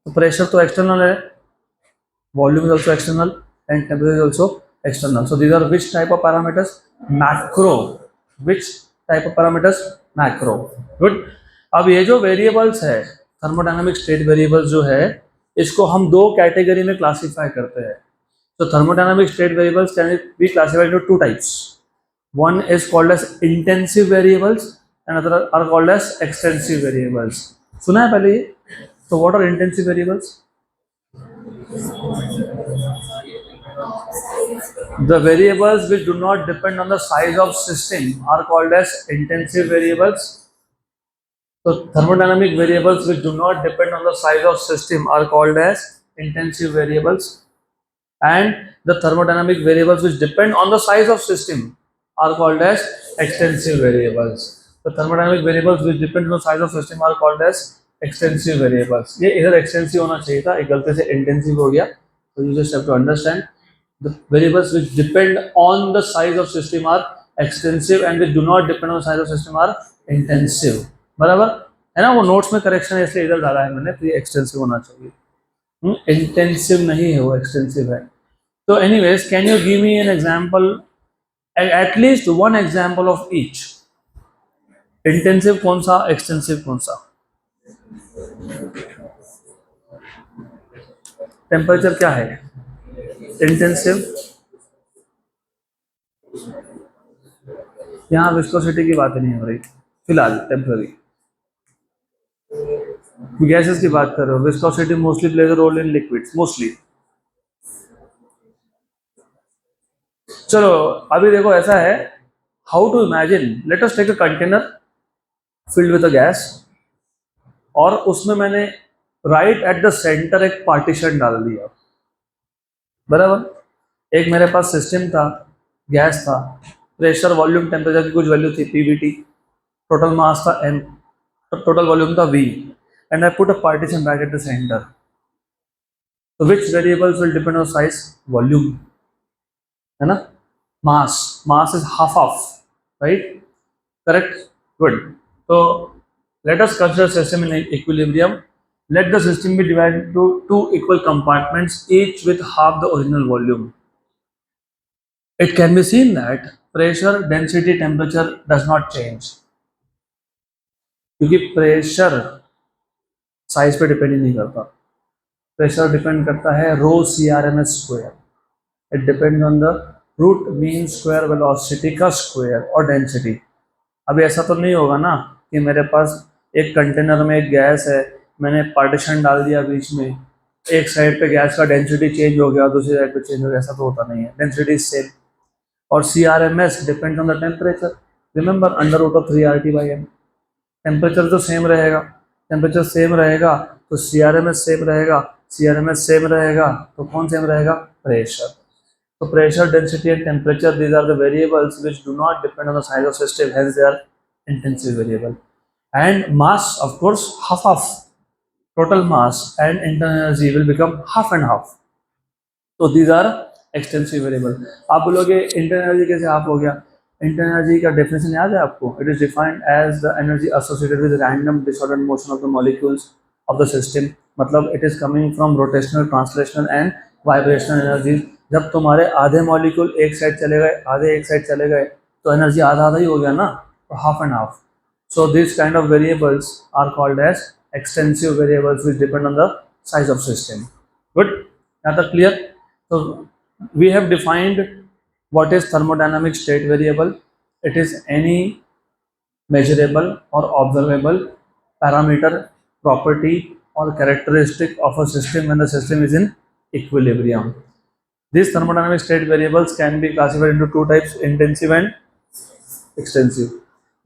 तो pressure तो external है, volume is also external, and temperature is also external. So these are which type of parameters? Macro. Which type of parameters? Macro. Good. अब ये जो variables है, thermodynamic state variables जो है, इसको हम दो कैटेगरी में क्लासीफाई करते हैं। So thermodynamic state variables can be classified into two types. One is called as intensive variables and other are called as extensive variables. सुना है पहले ये? So what are intensive variables? The variables which do not depend on the size of system are called as intensive variables. So thermodynamic variables which do not depend on the size of system are called as intensive variables, and the thermodynamic variables which depend on the size of system are called as extensive variables. The thermodynamic variables which depend on the size of system are called as extensive variables. ये इधर extensive होना चाहिए था, एक गलती से intensive हो गया। So you just have to understand the variables which depend on the size of system are extensive and which do not depend on the size of system are intensive। बराबर है ना, वो नोट्स में करेक्शन है इसलिए इधर डाला है मैंने, तो ये एक्सटेंसिव होना चाहिए, इंटेंसिव नहीं है, वो एक्सटेंसिव है। तो anyways, can you give me an example, at least one example of each? Intensive कौन सा, एक्सटेंसिव कौन सा? टेम्परेचर क्या है, इंटेंसिव। यहाँ विस्कोसिटी की बात नहीं हो रही फिलहाल, टेम्पररी। गैसेस की बात कर रहे हो, viscosity mostly plays a role in liquids mostly. चलो अभी देखो ऐसा है, how to imagine, let us take a container filled with a gas, और उसमें मैंने राइट एट द सेंटर एक पार्टीशन डाल दिया, बराबर। एक मेरे पास सिस्टम था, गैस था, प्रेशर, वॉल्यूम, टेम्परेचर की कुछ वैल्यू थी पीवीटी, टोटल मास था एम, टोटल वॉल्यूम था V, and I put a partition right at the center. तो which variables will depend on size? Volume, है ना, mass is half of, right? Correct? Good. So let us consider system in equilibrium. Let the system be divided into two equal compartments, each with half the original volume. It can be seen that pressure, density, temperature does not change, क्योंकि प्रेशर साइज पे डिपेंड ही नहीं करता। प्रेशर डिपेंड करता है rho CRMS square, it depend on the root mean square velocity का स्क्वायर और डेंसिटी। अभी ऐसा तो नहीं होगा ना कि मेरे पास एक कंटेनर में एक गैस है, मैंने पार्टीशन डाल दिया बीच में, एक साइड पे गैस का डेंसिटी चेंज हो गया, दूसरी साइड पे चेंज हो गया, ऐसा तो होता नहीं है। डेंसिटी सेम, और CRMS depend on the temperature, remember under root of 3RT/m। Temperature तो सेम रहेगा, टेम्परेचर सेम रहेगा तो CRMS सेम रहेगा, CRMS सेम रहेगा तो कौन सेम रहेगा? Pressure. So pressure, density and temperature, these are the variables which do not depend on the size of system, hence they are intensive variable. And mass, of course, half of total mass and internal energy will become half and half. तो दीज आर एक्सटेंसिव वेरिएबल। आप बोलोगे इंटरनल एनर्जी कैसे आप हो गया? इंटरनल एनर्जी का डेफिनेशन याद है आपको? It is defined as the energy associated with random disordered motion of the molecules of the system. मतलब it is coming from rotational, translational and vibrational energy. जब तुम्हारे आधे मॉलिक्यूल एक साइड चले गए, आधे एक साइड चले गए, तो एनर्जी आधा आधा ही हो गया ना, तो half and half. So these kind of variables are called as extensive variables which depend on the size of system. Good? Now that clear? So we have defined what is thermodynamic state variable. It is any measurable or observable parameter, property or characteristic of a system when the system is in equilibrium. These thermodynamic state variables can be classified into two types: intensive and extensive.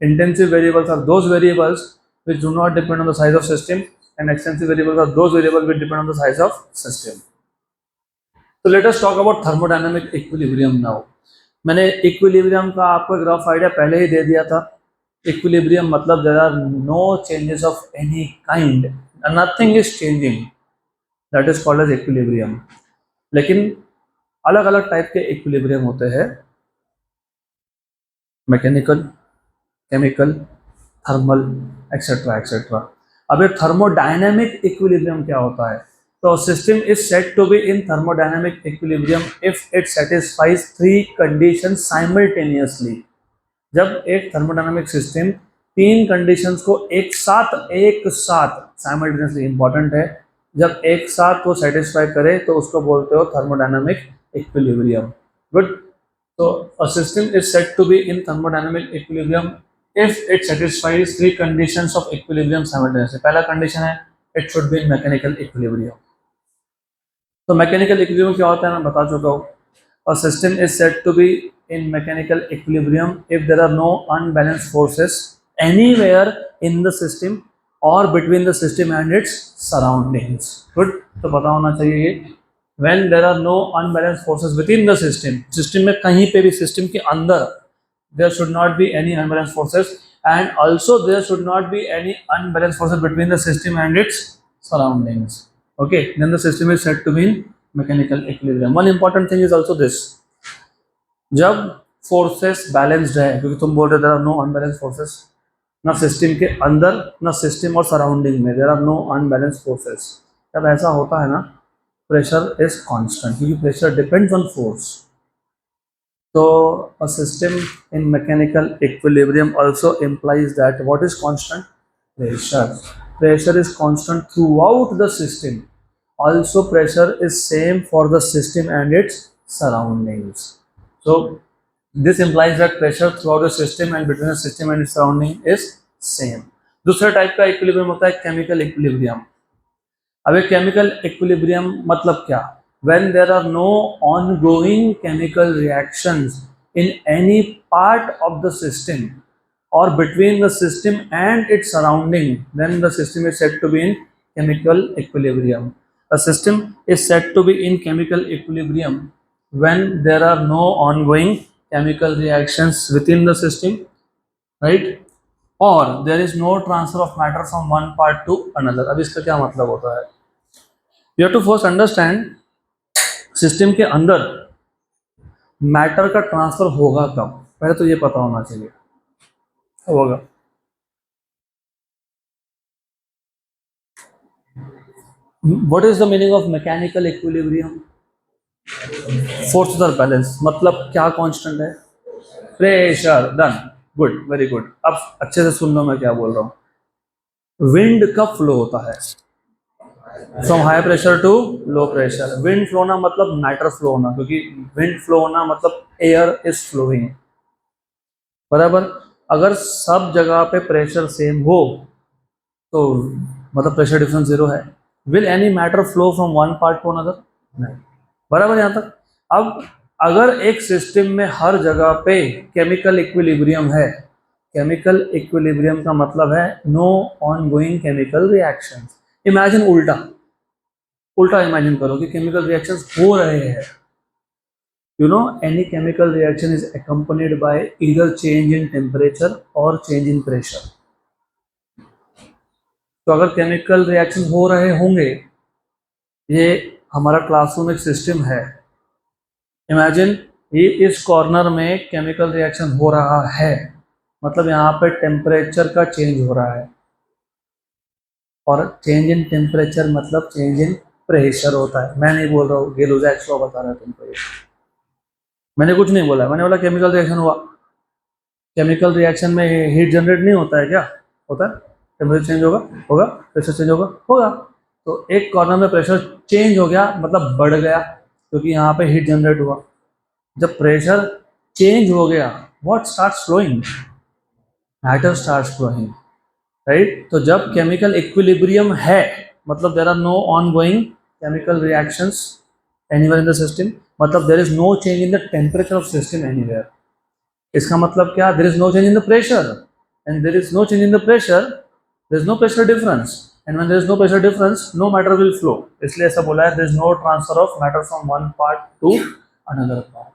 Intensive variables are those variables which do not depend on the size of system, and extensive variables are those variables which depend on the size of system. So let us talk about thermodynamic equilibrium now. मैंने इक्विलिब्रियम का आपको एक रफ आइडिया पहले ही दे दिया था। इक्विलिब्रियम मतलब there are no changes of any kind, nothing is changing, that is called as equilibrium. लेकिन अलग अलग टाइप के इक्विलिब्रियम होते हैं, mechanical, chemical, thermal, etcetera etcetera. अब ये थर्मोडायनेमिक इक्विलिब्रियम क्या होता है? तो system is said to be in thermodynamic equilibrium if it satisfies three condition simultaneously. जब एक थर्मोडायनेमिक सिस्टम तीन कंडीशंस को एक साथ साइमल्टेनियसली, इंपॉर्टेंट है, जब एक साथ वो सेटिस्फाई करे तो उसको बोलते हो thermodynamic equilibrium. Good. So a system is said to be in thermodynamic equilibrium if it satisfies three conditions of equilibrium simultaneously. पहला condition है it should be in mechanical equilibrium. तो mechanical equilibrium क्या होता है मैं बता चुका हूँ। A system is said to be in mechanical equilibrium if there are no unbalanced forces anywhere in the system or between the system and its surroundings. Good. तो पता होना चाहिए ये। When there are no unbalanced forces within the system, system में कहीं पे भी system के अंदर there should not be any unbalanced forces, and also there should not be any unbalanced forces between the system and its surroundings. Okay, then the system is said to be in mechanical equilibrium. One important thing is also this: जब forces balanced है, क्योंकि तुम बोल रहे there are no unbalanced forces, ना system के अंदर ना system और surrounding में there are no unbalanced forces, जब ऐसा होता है ना, pressure is constant क्योंकि pressure depends on force. So a system in mechanical equilibrium also implies that what is constant? Pressure. Pressure is constant throughout the system. Also pressure is same for the system and its surroundings. So this implies that pressure throughout the system and between the system and its surrounding is same. दूसरा टाइप का इक्विलिब्रियम होता है केमिकल इक्विलिब्रियम। अब एक केमिकल इक्विलिब्रियम मतलब क्या? When there are no ongoing chemical reactions in any part of the system or between the system and its surrounding, then the system is said to be in chemical equilibrium. A system is said to be in chemical equilibrium when there are no ongoing chemical reactions within the system, right? Or there is no transfer of matter from one part to another. अब इसका क्या मतलब होता है? You have to first understand system के अंदर मैटर का ट्रांसफर होगा कब, पहले तो ये पता होना चाहिए होगा। What is the meaning of mechanical equilibrium? Forces are balance, मतलब क्या कांस्टेंट है? Pressure. Done, good, very good. अब अच्छे से सुन लो मैं क्या बोल रहा हूँ। विंड कब फ्लो होता है? From high pressure to low pressure. Wind flow होना मतलब मैटर फ्लो होना, क्योंकि विंड फ्लो होना मतलब एयर इज फ्लोइंग, बराबर। अगर सब जगह पे प्रेशर सेम हो तो मतलब प्रेशर डिफरेंस जीरो है। Will any matter flow from one part to another? नहीं, बराबर यहाँ तक। अब अगर एक सिस्टम में हर जगह पे केमिकल इक्विलिब्रियम है, केमिकल इक्विलिब्रियम का मतलब है no ongoing chemical reactions. Imagine उल्टा इमेजिन करो कि केमिकल रिएक्शंस हो रहे हैं। You know, any chemical reaction is accompanied by either change in temperature or change in pressure. तो अगर केमिकल रिएक्शन हो रहे होंगे, ये हमारा क्लासरूम एक सिस्टम है, इमेजिन ये इस कॉर्नर में केमिकल रिएक्शन हो रहा है, मतलब यहाँ पे टेम्परेचर का चेंज हो रहा है, और चेंज इन टेम्परेचर मतलब चेंज इन प्रेशर होता है। मैं नहीं बोल रहा हूँ, गेलुज़ैक लॉ बता रहा है तुमको ये, मैंने कुछ नहीं बोला, मैंने बोला केमिकल रिएक्शन हुआ। केमिकल रिएक्शन में हीट जनरेट नहीं होता है क्या? होता है। टेम्परेचर चेंज होगा, होगा, प्रेशर चेंज होगा, होगा। तो एक कॉर्नर में प्रेशर चेंज हो गया मतलब बढ़ गया, क्योंकि यहाँ पे हीट जनरेट हुआ। जब प्रेशर चेंज हो गया, what starts flowing? Matter starts flowing, right. तो जब केमिकल इक्विलिब्रियम है, मतलब there are no ongoing chemical reactions anywhere in the system, मतलब there is no change in the temperature of system anywhere. इसका मतलब क्या? There is no change in the pressure, and there is no change in the pressure, there is no pressure difference, and when there is no pressure difference, no matter will flow. इसलिए ऐसा बोला है, there is no transfer of matter from one part to another part.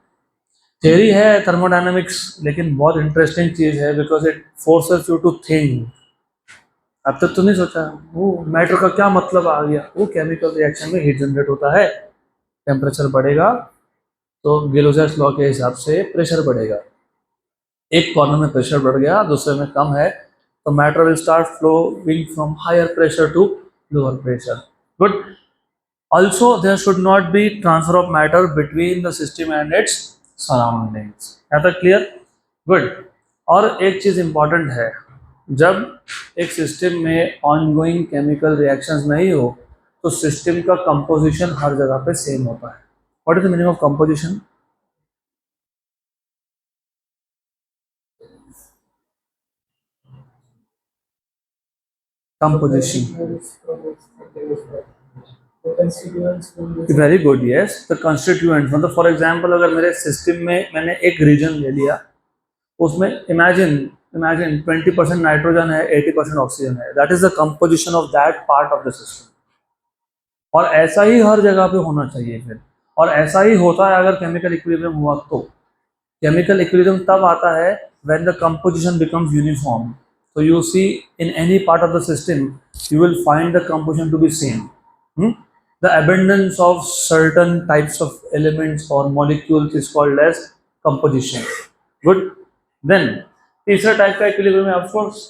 Theory है थर्मोडायनामिक्स, लेकिन बहुत इंटरेस्टिंग चीज है, because it forces you to think. अब तक तो नहीं सोचा वो मैटर का क्या मतलब आ गया। वो केमिकल रिएक्शन में हीट जनरेट होता है, टेम्परेचर बढ़ेगा तो गिलोज़र्स लॉ के हिसाब से प्रेशर बढ़ेगा। एक कॉर्नर में प्रेशर बढ़ गया, दूसरे में कम है, तो matter will start flowing from higher pressure to lower pressure. But also there should not be transfer of matter between the system and its surroundings। है तो क्लियर? गुड। और एक चीज इंपॉर्टेंट है, जब एक सिस्टम में ऑनगोइंग केमिकल रिएक्शंस नहीं हो तो सिस्टम का कंपोजिशन हर जगह पे सेम होता है। What is the meaning of composition? Composition, very good, yes. The constituent, मतलब फॉर एग्जांपल अगर मेरे सिस्टम में मैंने एक रीजन ले लिया, उसमें इमेजिन इमेजिन 20% नाइट्रोजन है, 80% ऑक्सीजन है, that is the composition of that part of the system. और ऐसा ही हर जगह पे होना चाहिए फिर, और ऐसा ही होता है अगर केमिकल इक्विलिब्रियम हुआ तो। केमिकल इक्विलिब्रियम तब आता है when the composition becomes uniform. so you see in any part of the system you will find the composition to be same। The abundance of certain types of elements or molecules is called as composition। good। then तीसरा टाइप का इक्विलिब्रियम है ऑफ कोर्स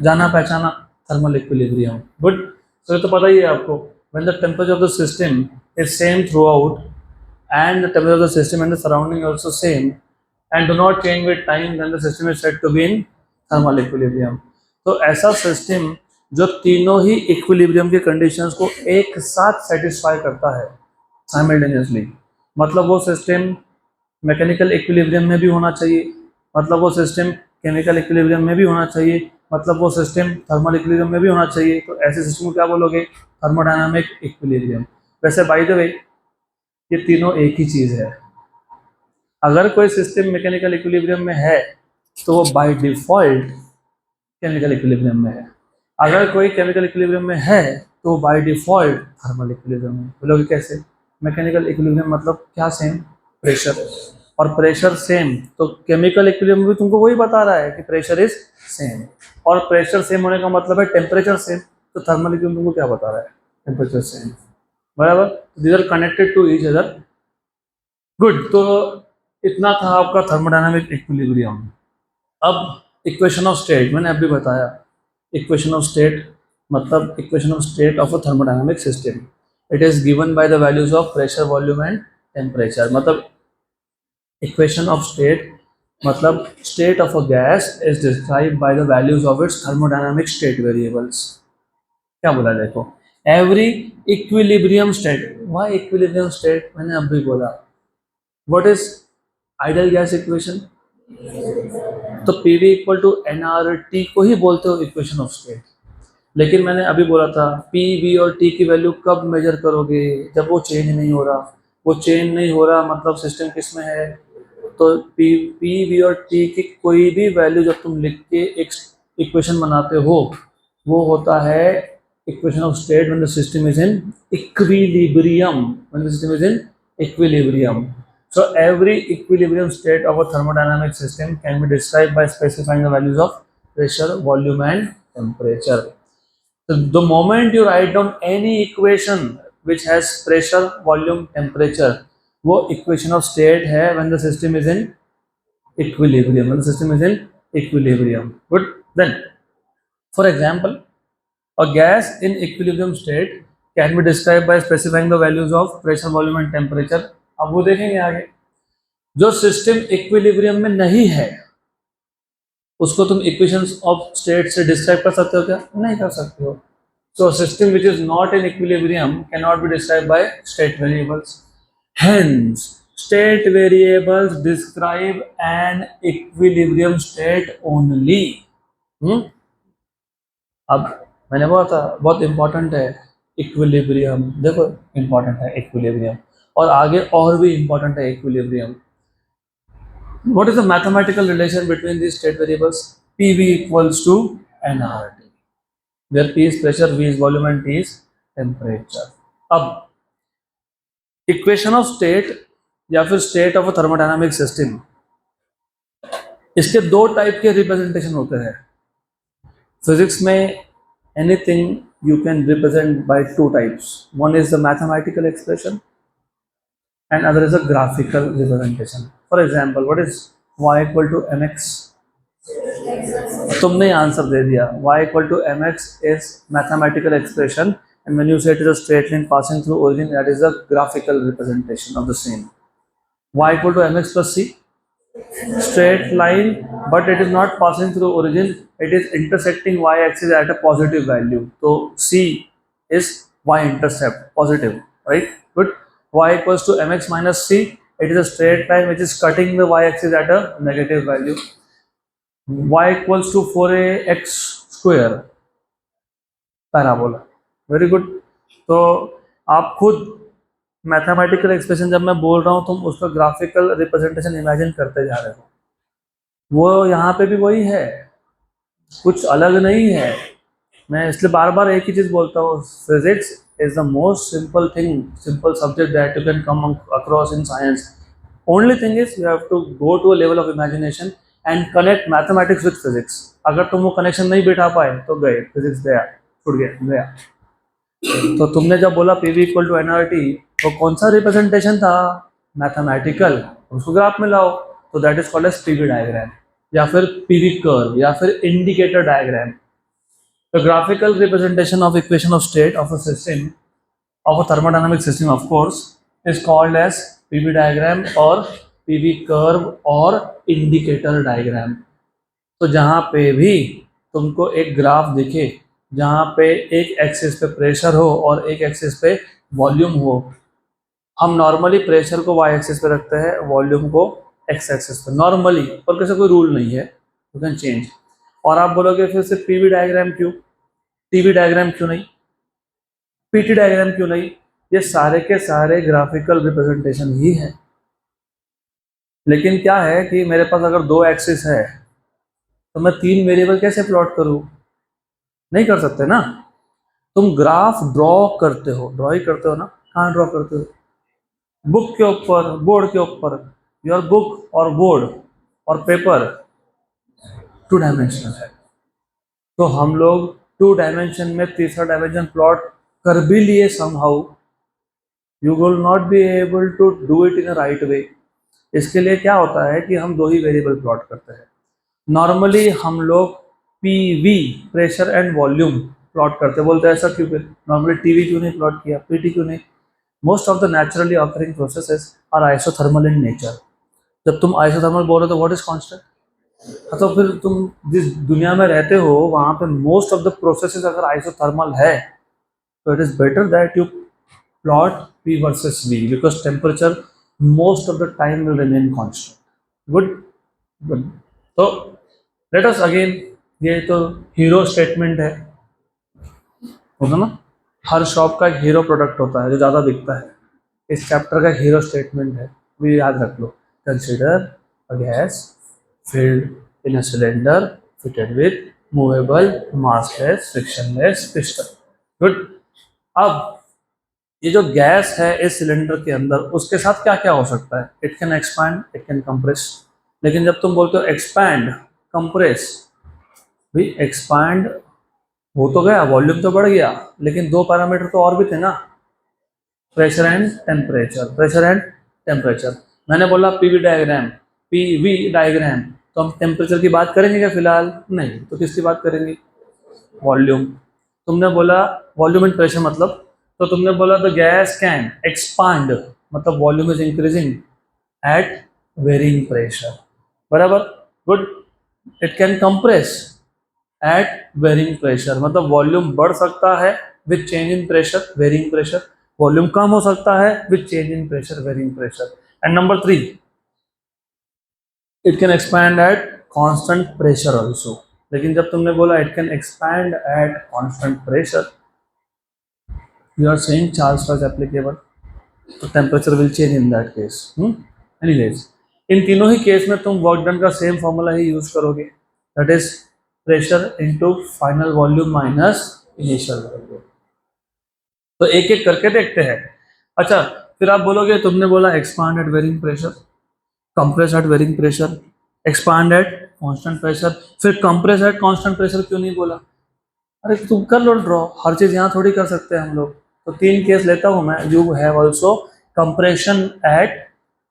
जाना पहचाना, थर्मल इक्विलिब्रियम। गुड। तो ये तो पता ही है आपको, when the temperature of the system is same throughout and the temperature of the system and the surrounding also same and do not change with time, then the system is said to be in thermal equilibrium। तो ऐसा सिस्टम जो तीनों ही इक्विलिब्रियम के कंडीशंस को एक साथ सेटिस्फाई करता है साइमल्टेनियसली, मतलब वो सिस्टम मैकेनिकल इक्विलिब्रियम में भी होना चाहिए, मतलब वो सिस्टम केमिकल इक्विलिब्रियम में भी होना चाहिए, मतलब वो सिस्टम थर्मल इक्विलिब्रियम में भी होना चाहिए। तो ऐसे सिस्टम को क्या बोलोगे? Thermodynamic equilibrium. वैसे बाय द वे ये तीनों एक ही चीज़ है। अगर कोई सिस्टम मैकेनिकल इक्विलिब्रियम में है तो वो बाय डिफॉल्ट केमिकल इक्विलिब्रियम में है, अगर कोई केमिकल इक्विलिब्रियम में है तो बाय डिफॉल्ट थर्मल इक्विलिब्रियम में। बोलोगे कैसे? मैकेनिकल इक्विलिब्रियम मतलब क्या? सेम प्रेशर, और प्रेशर सेम, तो केमिकल इक्विलिब्रियम भी तुमको वही बता रहा है कि प्रेशर इज सेम, और प्रेशर सेम होने का मतलब है टेम्परेचर सेम। तो थर्मल इक्विलिब्रियम तुमको क्या बता रहा है? टेम्परेचर सेम, बराबर। These are connected to each other. Good. तो इतना था आपका थर्मोडायनामिक इक्विलिब्रियम। अब इक्वेशन ऑफ स्टेट मैंने अभी बताया। इक्वेशन ऑफ स्टेट मतलब equation of state of a thermodynamic system, it is given by the values of pressure, volume and temperature. मतलब इक्वेशन ऑफ स्टेट मतलब state of a gas is describe by the values of its thermodynamic state variables. क्या बोला देखो, every equilibrium state. Why equilibrium state? मैंने अभी बोला। What is ideal gas equation? तो PV इक्वल टू nRT को ही बोलते हो इक्वेशन ऑफ स्टेट। लेकिन मैंने अभी बोला था PV और T की वैल्यू कब मेजर करोगे? जब वो चेंज नहीं हो रहा। वो चेंज नहीं हो रहा मतलब सिस्टम किस में है? तो PV और T की कोई भी वैल्यू जब तुम लिख के एक इक्वेशन बनाते हो वो होता है equation of state when the system is in equilibrium. When the system is in equilibrium. So every equilibrium state of a thermodynamic system can be described by specifying the values of pressure, volume and temperature। So the moment you write down any equation which has pressure, volume, temperature, वो इक्वेशन ऑफ स्टेट है when the system is in equilibrium, when the system is in equilibrium. Good. Then for example, a gas in equilibrium state can be described by specifying the values of pressure, volume and temperature. अब वो देखेंगे आगे. जो सिस्टम इक्विलिब्रियम में नहीं है उसको तुम इक्वेशंस ऑफ स्टेट से डिस्क्राइब कर सकते हो क्या? नहीं कर सकते हो. So a system which is not in equilibrium cannot be described by state variables. Hence, state variables describe an equilibrium state only. अब मैंने बोला था बहुत इंपॉर्टेंट है इक्विलिब्रियम. देखो इंपॉर्टेंट है इक्विलिब्रियम, और आगे और भी इंपॉर्टेंट है equilibrium. What is the mathematical relation between these state variables? PV equals to nRT, where P is pressure, V is volume and T is temperature. अब इक्वेशन ऑफ स्टेट या फिर state of a thermodynamic system, इसके दो टाइप के रिप्रेजेंटेशन होते हैं. फिजिक्स में anything you can represent by two types. One is the mathematical expression and other is a graphical representation. For example, what is y equal to mx? तुमने आंसर दे दिया. y equal to mx is mathematical expression, and when you say it is a straight line passing through origin, that is a graphical representation of the same. y equal to mx plus c, straight line, but it is not passing through origin, it is intersecting y-axis at a positive value. So c is y-intercept, positive, right? Good. Y equals to mx minus c, it is a straight line which is cutting the y-axis at a negative value. Y equals to 4ax square, parabola. Very good. तो आप खुद मैथमेटिकल एक्सप्रेशन जब मैं बोल रहा हूँ तुम उसका ग्राफिकल रिप्रेजेंटेशन इमेजिन करते जा रहे हो. वो यहाँ पे भी वही है, कुछ अलग नहीं है. मैं इसलिए बार बार एक ही चीज़ बोलता हूँ, physics is the most simple thing, simple subject that you can come across in science. Only thing is you have to go to a level of imagination and connect mathematics with physics. अगर तुम वो कनेक्शन नहीं बिठा पाए तो गए, फिजिक्स गया, छूट गया. तो तुमने जब बोला पीवी इक्वल टू एनआरटी, तो कौन सा रिप्रेजेंटेशन था? मैथमेटिकल. उसको ग्राफ में लाओ तो that is called as PV diagram, या फिर पीवी कर्व, या फिर indicator diagram. The graphical representation of equation of state of a system, of a thermodynamic system of course, is called as PV diagram और पीवी कर्व और इंडिकेटर डायग्राम. तो जहाँ पे भी तुमको एक ग्राफ दिखे जहाँ पे एक एक्सिस पे प्रेशर हो और एक एक्सिस पे वॉल्यूम हो, हम नॉर्मली प्रेशर को वाई एक्सिस पे रखते हैं, वॉल्यूम को एक्स एक्सिस पे नॉर्मली, और कैसे कोई रूल नहीं है, यू कैन चेंज. और आप बोलोगे फिर से पीवी डायग्राम क्यों, टीवी डायग्राम क्यों नहीं, पीटी डायग्राम क्यों नहीं? ये सारे के सारे ग्राफिकल रिप्रेजेंटेशन ही है. लेकिन क्या है कि मेरे पास अगर दो एक्सिस है तो मैं तीन वेरिएबल कैसे प्लॉट करूँ? नहीं कर सकते ना. तुम ग्राफ ड्रॉ करते हो, ड्रॉ ही करते हो ना. कहाँ ड्रॉ करते हो? बुक के ऊपर, बोर्ड के ऊपर. योर बुक और बोर्ड और पेपर टू डायमेंशनल है. तो हम लोग टू डायमेंशन में तीसरा डायमेंशन प्लॉट कर भी लिए somehow, you will not be able to do it in a right way. इसके लिए क्या होता है कि हम दो ही वेरिएबल प्लॉट करते हैं. नॉर्मली हम लोग PV, pressure and volume, plot करते. बोलते हैं ऐसा क्यों? फिर नॉर्मली टीवी क्यों नहीं प्लॉट किया, पीटी क्यों नहीं? Most of the naturally occurring processes are isothermal in nature. जब तुम आइसोथर्मल बोल रहे हो तो व्हाट इज कांस्टेंट? तो फिर तुम जिस दुनिया में रहते हो वहाँ पे मोस्ट ऑफ द प्रोसेसेस अगर आइसोथर्मल है तो it is better that you plot P versus V, because temperature most of the time will remain constant. Good. तो लेट अस अगेन, ये तो हीरो स्टेटमेंट है, होता ना, हर शॉप का एक हीरो प्रोडक्ट होता है जो ज़्यादा बिकता है. इस चैप्टर का हीरो स्टेटमेंट है, भी याद रख लो. Consider a gas filled in a cylinder fitted with movable massless frictionless piston. Good. अब ये जो गैस है इस सिलेंडर के अंदर, उसके साथ क्या क्या हो सकता है? It can expand, it can compress. लेकिन जब तुम बोलते हो एक्सपैंड, कंप्रेस, भी एक्सपैंड हो तो गया, वॉल्यूम तो बढ़ गया, लेकिन दो पैरामीटर तो और भी थे ना, pressure and temperature. Pressure and temperature. मैंने बोला पीवी डायग्राम, तो हम टेम्परेचर की बात करेंगे क्या फिलहाल? नहीं, तो किसकी बात करेंगे? वॉल्यूम। तुमने बोला वॉल्यूम एंड प्रेशर मतलब, तो तुमने बोला द गैस कैन एक्सपांड, मतलब volume is increasing at varying pressure, बराबर, good. It can compress at varying pressure, मतलब वॉल्यूम बढ़ सकता है with change in pressure, varying pressure, volume कम हो सकता है with change in pressure, varying pressure. And number 3, it can expand at constant pressure also. लेकिन जब तुमने बोला it can expand at constant pressure, you are saying Charles law is applicable, तो temperature will change in that case. Anyways, इन तीनों ही केस में तुम वर्क डन का सेम फॉर्मूला ही यूज करोगे, that is pressure into final volume minus initial volume. तो एक एक करके देखते हैं। अच्छा, फिर आप बोलोगे तुमने बोला expand at varying pressure, compress at varying pressure, expand at constant pressure, फिर कंप्रेस एट कांस्टेंट प्रेशर क्यों नहीं बोला? अरे तुम कर लो ड्रॉ, हर चीज यहाँ थोड़ी कर सकते हैं हम लोग। तो 3 केस लेता हूँ मैं, you have also compression at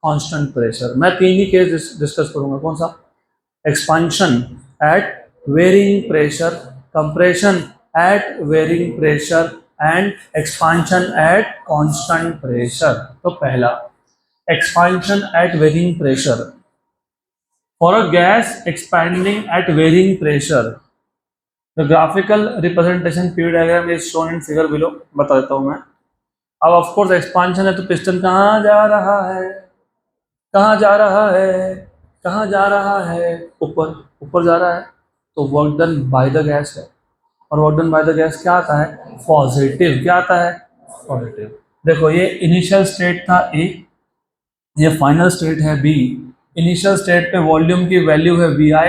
constant pressure. मैं 3 ही केस डिस्कस करूंगा। कौन सा? Expansion at varying pressure, compression at varying pressure and expansion at constant pressure. तो पहला, expansion at varying pressure. For a gas expanding at varying pressure, the graphical representation PV diagram is shown in figure below. बता देता हूँ मैं। अब ऑफ कोर्स एक्सपांशन है तो पिस्टन कहाँ जा रहा है? कहाँ जा रहा है? कहाँ जा रहा है? ऊपर, ऊपर जा रहा है। तो work done by the gas है, और work done by the gas क्या आता है? पॉजिटिव। क्या आता है? पॉजिटिव। देखो ये इनिशियल स्टेट था ए, ये फाइनल स्टेट है बी। इनिशियल स्टेट पे वॉल्यूम की वैल्यू है वी आई,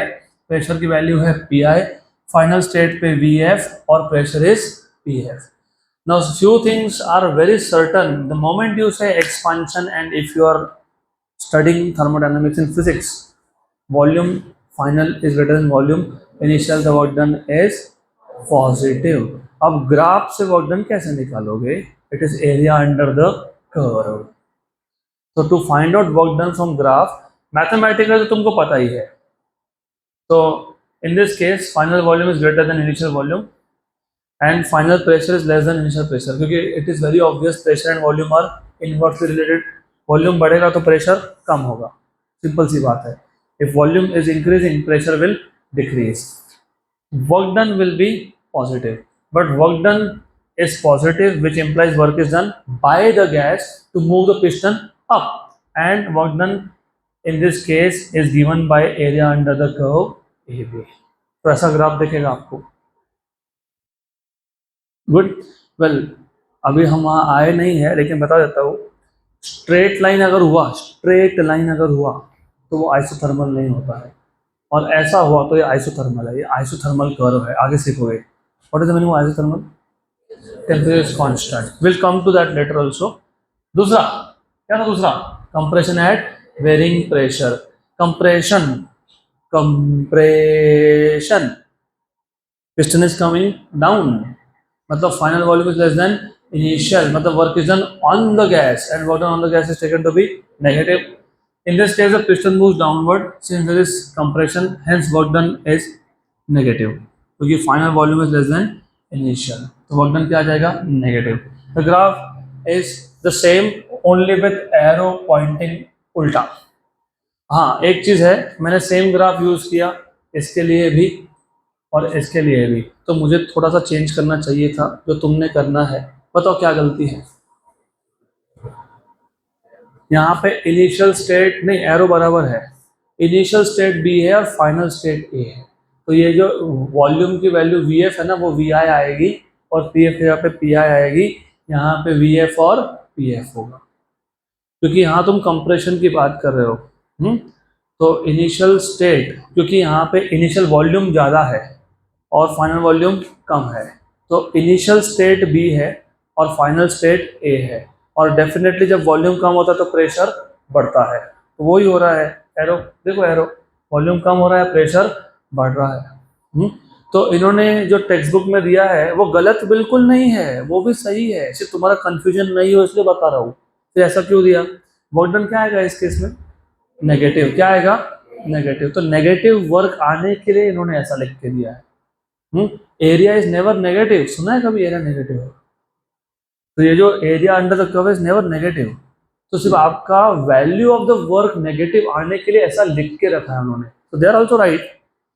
प्रेशर की वैल्यू है पी आई, फाइनल स्टेट पे वी एफ और pressure is P F. Now few things are very certain the moment you say expansion, and if you are studying thermodynamics in physics, volume final is greater than volume initial, the work done is positive. अब ग्राफ से वर्क डन कैसे निकालोगे? It is area under the curve. तो to find out work done from graph, mathematical तो तुमको पता ही है। तो in this case final volume is greater than initial volume and final pressure is less than initial pressure, क्योंकि it is very obvious pressure and volume are inversely related. Volume बढ़ेगा तो प्रेशर कम होगा, सिंपल सी बात है। If volume is increasing pressure will decrease. Work done will be positive, but work done is positive, which implies work is done by the gas to move the piston up, and work done in this case is given by area under the curve AB। तो ऐसा ग्राफ देखेगा आपको। गुड, वेल अभी हम वहाँ आए नहीं है, लेकिन बता देता हूँ। स्ट्रेट लाइन अगर हुआ, स्ट्रेट लाइन अगर हुआ तो वो आइसोथर्मल नहीं होता है, और ऐसा हुआ तो ये आइसोथर्मल है। ये आइसोथर्मल कर्व है, आगे सीखोगे। What is the meaning of isothermal? Temperature is constant, will come to that later also. दूसरा क्या था? दूसरा compression at varying pressure. Compression, compression, piston is coming down, मतलब final volume is less than initial, मतलब work is done on the gas and work done on the gas is taken to be negative. In this case, the piston moves downward since there is compression, hence work done is negative, क्योंकि final volume is less than initial, तो work done क्या आ जाएगा? Negative। The graph is the same only with arrow pointing उल्टा। हाँ, एक चीज़ है, मैंने सेम ग्राफ यूज़ किया इसके लिए भी और इसके लिए भी, तो मुझे थोड़ा सा चेंज करना चाहिए था, जो तुमने करना है। बताओ क्या गलती है? यहाँ पे इनिशियल स्टेट नहीं, एरो बराबर है, इनिशियल स्टेट बी है और फाइनल स्टेट ए है। तो ये जो वॉल्यूम की वैल्यू वी एफ है ना, वो वी आई आएगी, और पी एफ यहाँ पे पी आई आएगी, यहाँ पे वी एफ और पी एफ होगा, क्योंकि यहाँ तुम कंप्रेशन की बात कर रहे हो। तो इनिशियल स्टेट, क्योंकि यहाँ पे इनिशियल वॉल्यूम ज़्यादा है और फाइनल वॉल्यूम कम है, तो इनिशियल स्टेट बी है और फाइनल स्टेट ए है, और डेफिनेटली जब वॉल्यूम कम होता है तो प्रेशर बढ़ता है, तो वही हो रहा है। एरो देखो, एरो, वॉल्यूम कम हो रहा है, प्रेशर बढ़ रहा है। तो इन्होंने जो टेक्स्ट बुक में दिया है वो गलत बिल्कुल नहीं है, वो भी सही है, सिर्फ तुम्हारा कन्फ्यूजन नहीं हो इसलिए बता रहा हूँ। फिर ऐसा क्यों दिया? वर्क डन क्या आएगा इस केस में? नेगेटिव। क्या आएगा? नेगेटिव। तो नेगेटिव वर्क आने के लिए इन्होंने ऐसा लिख के दिया है। Area is never negative. सुना है कभी एरिया नेगेटिव है? तो ये जो area under the curve is never negative, तो सिर्फ आपका value of the work negative आने के लिए ऐसा लिख के रखा है उन्होंने। तो दे आर ऑल्सो राइट,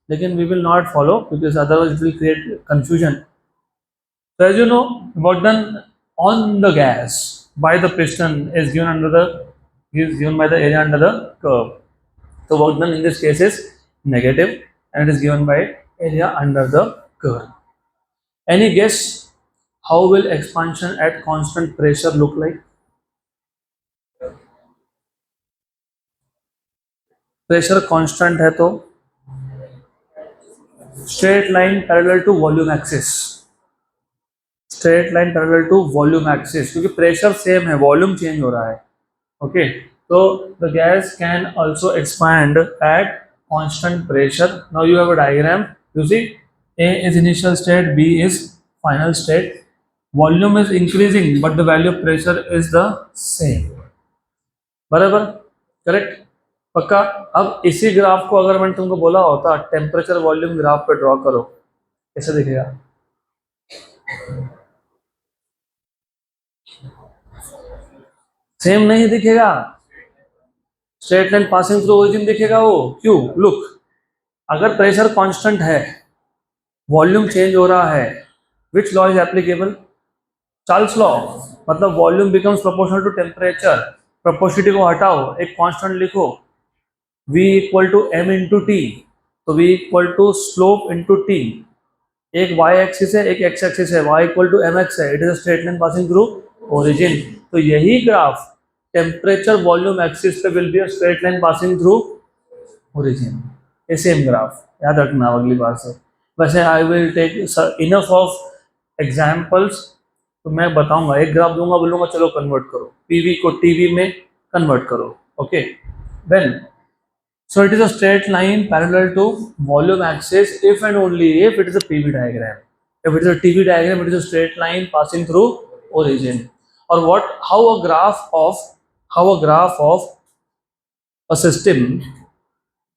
लेकिन we will not follow because otherwise it will create confusion. So as you know, work done on the gas by the piston is given by the area under the curve. So work done in this case is negative and it is given by area under the curve. Any guess how will expansion at constant pressure look like? Pressure constant है तो straight line parallel to volume axis, straight line parallel to volume axis, क्योंकि प्रेशर सेम है, वॉल्यूम चेंज हो रहा है। ओके, तो the gas can also expand at constant pressure. Now you have a diagram, you see A is initial state, B is final state, volume is increasing but the value of pressure is the same। बराबर, करेक्ट, पक्का। अब इसी ग्राफ को अगर मैंने तुमको बोला होता टेम्परेचर वॉल्यूम ग्राफ पे ड्रॉ करो, कैसे दिखेगा? सेम नहीं दिखेगा, straight line passing through origin दिखेगा वो। क्यों? लुक, अगर प्रेशर कांस्टेंट है, वॉल्यूम चेंज हो रहा है, which law is applicable? Charles law. मतलब volume becomes proportional to temperature. Proportionality को हटाओ, एक कांस्टेंट लिखो, v equal to m into T. तो v equal to slope into T. एक y एक्सिस है, एक x एक्सिस है, y इक्वल टू mx है। It is a straight line passing through origin. तो यही ग्राफ टेम्परेचर वॉल्यूम एक्सिस पे will be a straight line passing through origin. ये सेम ग्राफ याद रखना अगली बार से। वैसे I will take enough of examples, तो मैं बताऊंगा, एक ग्राफ दूंगा, बोलूंगा चलो कन्वर्ट करो, पीवी को टीवी में कन्वर्ट करो। Okay, then so it is a straight line parallel to volume axis if and only if it is a PV diagram. If it is a TV diagram, it is a straight line passing through origin. Or what? How a graph of a system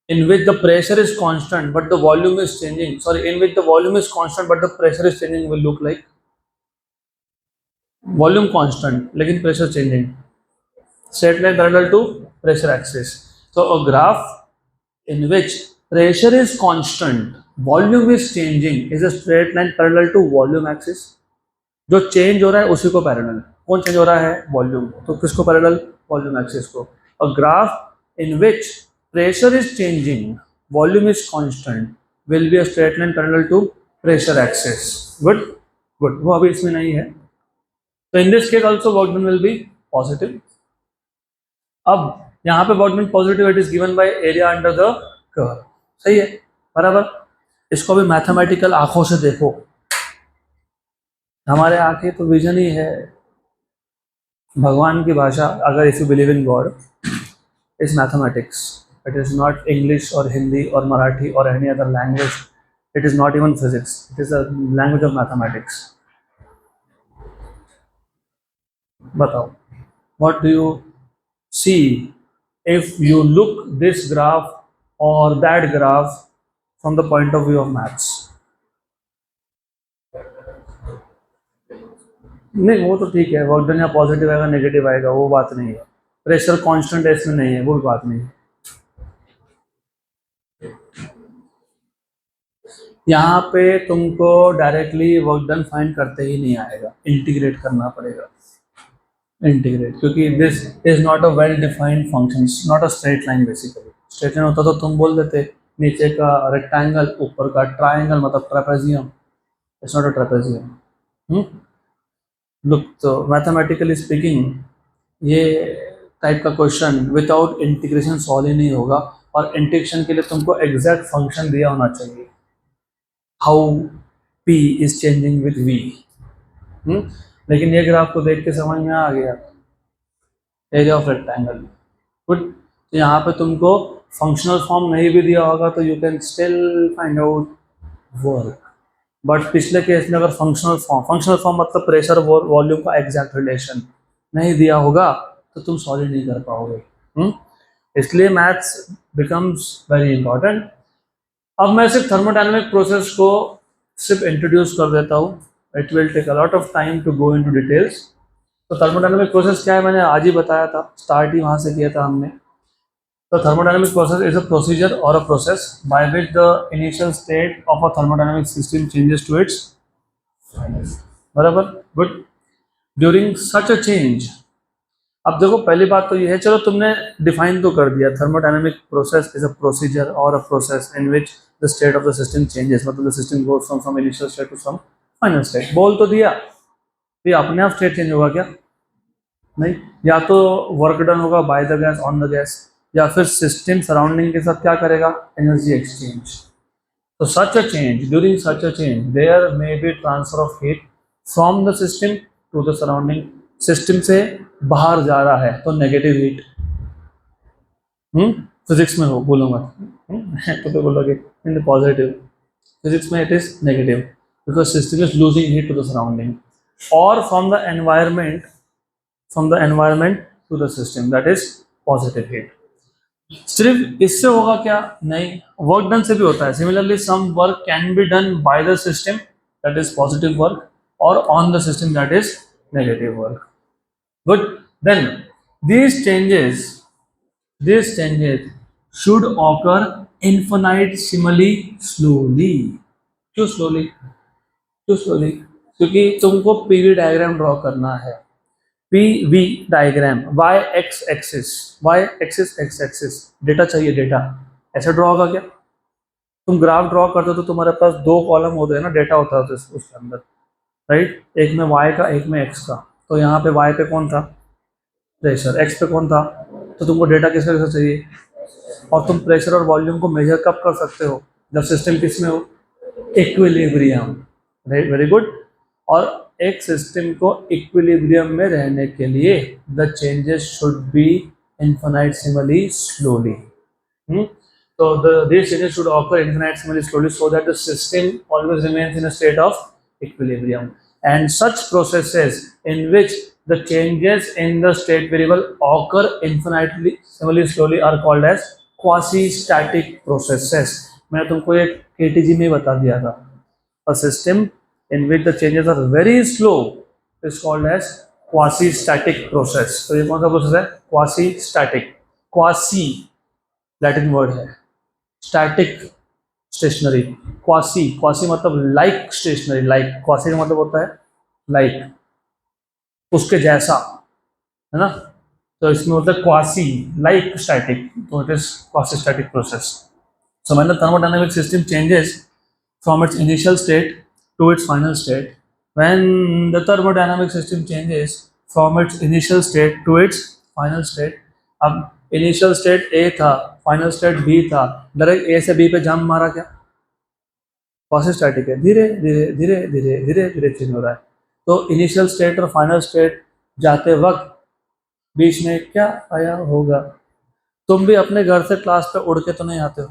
in which the pressure is constant but the volume is changing. Sorry, in which the volume is constant but the pressure is changing will look like? Volume constant, लेकिन pressure changing. Straight line parallel to pressure axis. So a graph in which pressure is constant, volume is changing, is a straight line parallel to volume axis। जो चेंज हो रहा है उसी को पैरेलल। कौन चेंज हो रहा है? वॉल्यूम। तो किसको पैरेलल? वॉल्यूम एक्सिस को। A graph in which pressure is changing, volume is constant, will be a straight line parallel to pressure axis. Good good, वो अभी इसमें नहीं है। तो in this case also work done will be positive. अब यहाँ पे work done positive, it is given by area under the curve. सही है, बराबर। इसको भी मैथमेटिकल आंखों से देखो, हमारे आंखें तो विजन ही है। भगवान की भाषा, अगर if you believe in God, is mathematics. It is not English और हिंदी और मराठी और any other language. It is not even physics, it is a language of mathematics. बताओ, what do you see if you look this graph or that graph from the point of view of maths? नहीं, वो तो ठीक है, वर्क डन या पॉजिटिव आएगा नेगेटिव आएगा, वो बात नहीं है। प्रेशर कांस्टेंट है इसमें नहीं है, वो भी बात नहीं है। यहाँ पे तुमको डायरेक्टली वर्क डन फाइंड करते ही नहीं आएगा, इंटीग्रेट करना पड़ेगा। इंटीग्रेट, क्योंकि this is not a well defined function, not a straight line. Basically straight line होता तो तुम बोल देते नीचे का रेक्टेंगल, ऊपर का ट्राइंगल, मतलब trapezium. It's not a trapezium. Look, तो मैथमेटिकली स्पीकिंग ये टाइप का क्वेश्चन विदाउट इंटीग्रेशन सॉल्व ही नहीं होगा। और इंटीग्रेशन के लिए तुमको एग्जैक्ट फंक्शन दिया होना चाहिए, how P is changing with V. लेकिन ये ग्राफ को देख के समझ में आ गया, एरिया ऑफ रेक्टेंगल। गुड, तो यहाँ पे तुमको फंक्शनल फॉर्म नहीं भी दिया होगा तो you can still find out work. But पिछले केस में अगर फंक्शनल फॉर्म मतलब प्रेशर वॉल्यूम का एग्जैक्ट रिलेशन नहीं दिया होगा तो तुम सॉल्व नहीं कर पाओगे। इसलिए मैथ्स बिकम्स वेरी इंपॉर्टेंट। अब मैं सिर्फ थर्मोडायनेमिक प्रोसेस को सिर्फ इंट्रोड्यूस कर देता हूँ। It will take a lot of time to go into details. तो थर्मोडायनेमिक प्रोसेस क्या है, मैंने आज ही बताया था, स्टार्ट ही वहाँ से किया था हमने। तो thermodynamic process is a procedure or a process by which the initial state of a thermodynamic system changes to its बराबर good during such a change. अब देखो पहली बात तो ये है, चलो तुमने डिफाइन तो कर दिया, thermodynamic process is a procedure और a process in which the state of the system changes, मतलब the system goes from some initial state to some final state. बोल तो दिया, ये अपने आप स्टेट चेंज होगा क्या? नहीं, या तो वर्क डन होगा bye the gas on the gas, या फिर सिस्टम सराउंडिंग के साथ क्या करेगा, एनर्जी एक्सचेंज। तो such a change, during such a change there may be transfer of heat from the system to the surrounding. System से बाहर जा रहा है तो नेगेटिव हीट, फिजिक्स में हो बोलूंगा, तो बोलोगे इन द पॉजिटिव, फिजिक्स में it is negative because system is losing heat to the surrounding, और from the environment to the system, that is positive heat. सिर्फ इससे होगा क्या? नहीं, वर्क डन से भी होता है। Similarly some work can be done by the system, that is positive work, और on the system, that is negative work. Good, then these changes these changes should occur infinitesimally slowly। क्यों slowly? क्यों slowly? क्योंकि तुमको पीवी डायग्राम ड्रॉ करना है। PV diagram, Y X axis, Y axis X axis, data चाहिए, डेटा ऐसा ड्रॉ होगा क्या? तुम ग्राफ ड्रॉ करते हो तो तुम्हारे पास दो कॉलम होते हैं ना, डेटा होता है उसके अंदर, राइट? एक में वाई का, एक में एक्स का। तो यहाँ पे वाई पे कौन था? प्रेशर। एक्स पे कौन था? तो तुमको डेटा किसका किसका चाहिए? और तुम प्रेशर और वॉल्यूम को मेजर कब कर सकते हो? जब सिस्टम किस में हो? Equilibrium, right, very good. और एक सिस्टम को इक्विलिब्रियम में रहने के लिए the changes should be infinitesimally slowly. So these changes should occur infinitesimally slowly so that the system always remains in a state of equilibrium. And such processes in which the changes in the state variable occur infinitesimally slowly are called as quasi-static processes. मैंने तुमको एक KTG में बता दिया था। A system in which the changes are very slow is called as quasi-static process. तो ये कौन सा प्रोसेस है? Quasi-static. Quasi लैटिन वर्ड है, स्टैटिक स्टेशनरी। क्वासी, क्वासी मतलब लाइक स्टेशनरी, लाइक, क्वासी का मतलब होता है लाइक, उसके जैसा, है ना? तो इसमें होता है क्वासी, लाइक स्टैटिक, तो it is quasi static process. So when the thermodynamic system changes from its initial state to its final state, when the thermodynamic system changes from its initial state to its final state. अब इनिशियल स्टेट ए था, फाइनल स्टेट बी था, डायरेक्ट ए से बी पे जंप मारा क्या? क्वासी स्टैटिक है, धीरे धीरे धीरे धीरे धीरे धीरे चेंज हो रहा है। तो इनिशियल स्टेट और फाइनल स्टेट जाते वक्त बीच में क्या आया होगा? तुम भी अपने घर से क्लास पे उड़ के तो नहीं आते हो,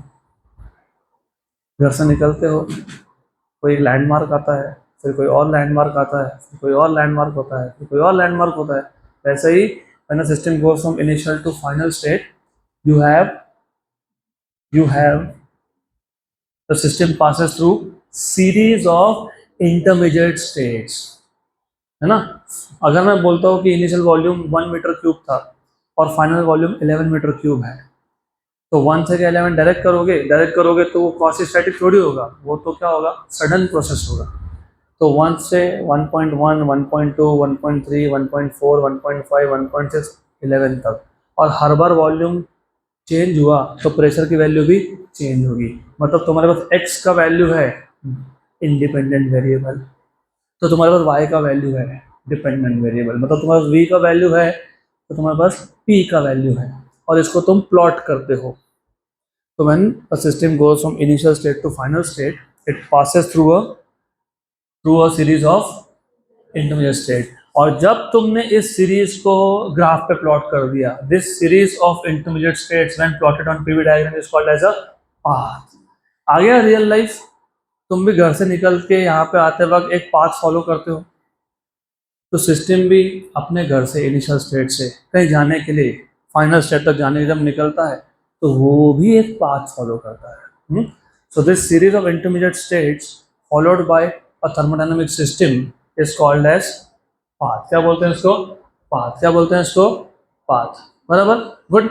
घर से निकलते हो, कोई लैंडमार्क आता है, फिर कोई और लैंडमार्क आता है, फिर कोई और लैंडमार्क होता है, फिर कोई और लैंडमार्क होता है। वैसे ही when a system goes from initial to final state, you have the system passes through series of intermediate states, है ना? अगर मैं बोलता हूँ कि इनिशियल वॉल्यूम 1 मीटर क्यूब था और फाइनल वॉल्यूम 11 मीटर क्यूब है, तो 1 से 11 डायरेक्ट करोगे तो वो क्वासी स्टैटिक थोड़ी होगा, वो तो क्या होगा? सडन प्रोसेस होगा। तो 1 से 1.1, 1.2, 1.3, 1.4, 1.5, 1.6, 11 तक, और हर बार वॉल्यूम चेंज हुआ तो प्रेशर की वैल्यू भी चेंज होगी। मतलब तुम्हारे पास x का वैल्यू है इंडिपेंडेंट वेरिएबल, तो तुम्हारे पास y का वैल्यू है डिपेंडेंट वेरिएबल, मतलब तुम्हारे पास v का वैल्यू है तो तुम्हारे पास p का वैल्यू है, और इसको तुम प्लॉट करते हो। तो when a system goes from initial state to final state, it passes through a series of intermediate state. और जब तुमने इस सीरीज को ग्राफ पे प्लॉट कर दिया, this series of intermediate states when plotted on PV diagram is called as a path. आ गया रियल लाइफ? तुम भी घर से निकल के यहाँ पे आते वक्त एक पाथ फॉलो करते हो, तो सिस्टम भी अपने घर से इनिशियल स्टेट से कहीं जाने के लिए फाइनल स्टेट तक जाने के लिए जब निकलता है तो वो भी एक पाथ फॉलो करता है. So this series of intermediate states followed by a thermodynamic system is called as path. क्या बोलते हैं इसको? पाथ. क्या बोलते हैं इसको? पाथ. बराबर. Good.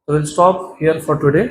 So we'll stop here for today.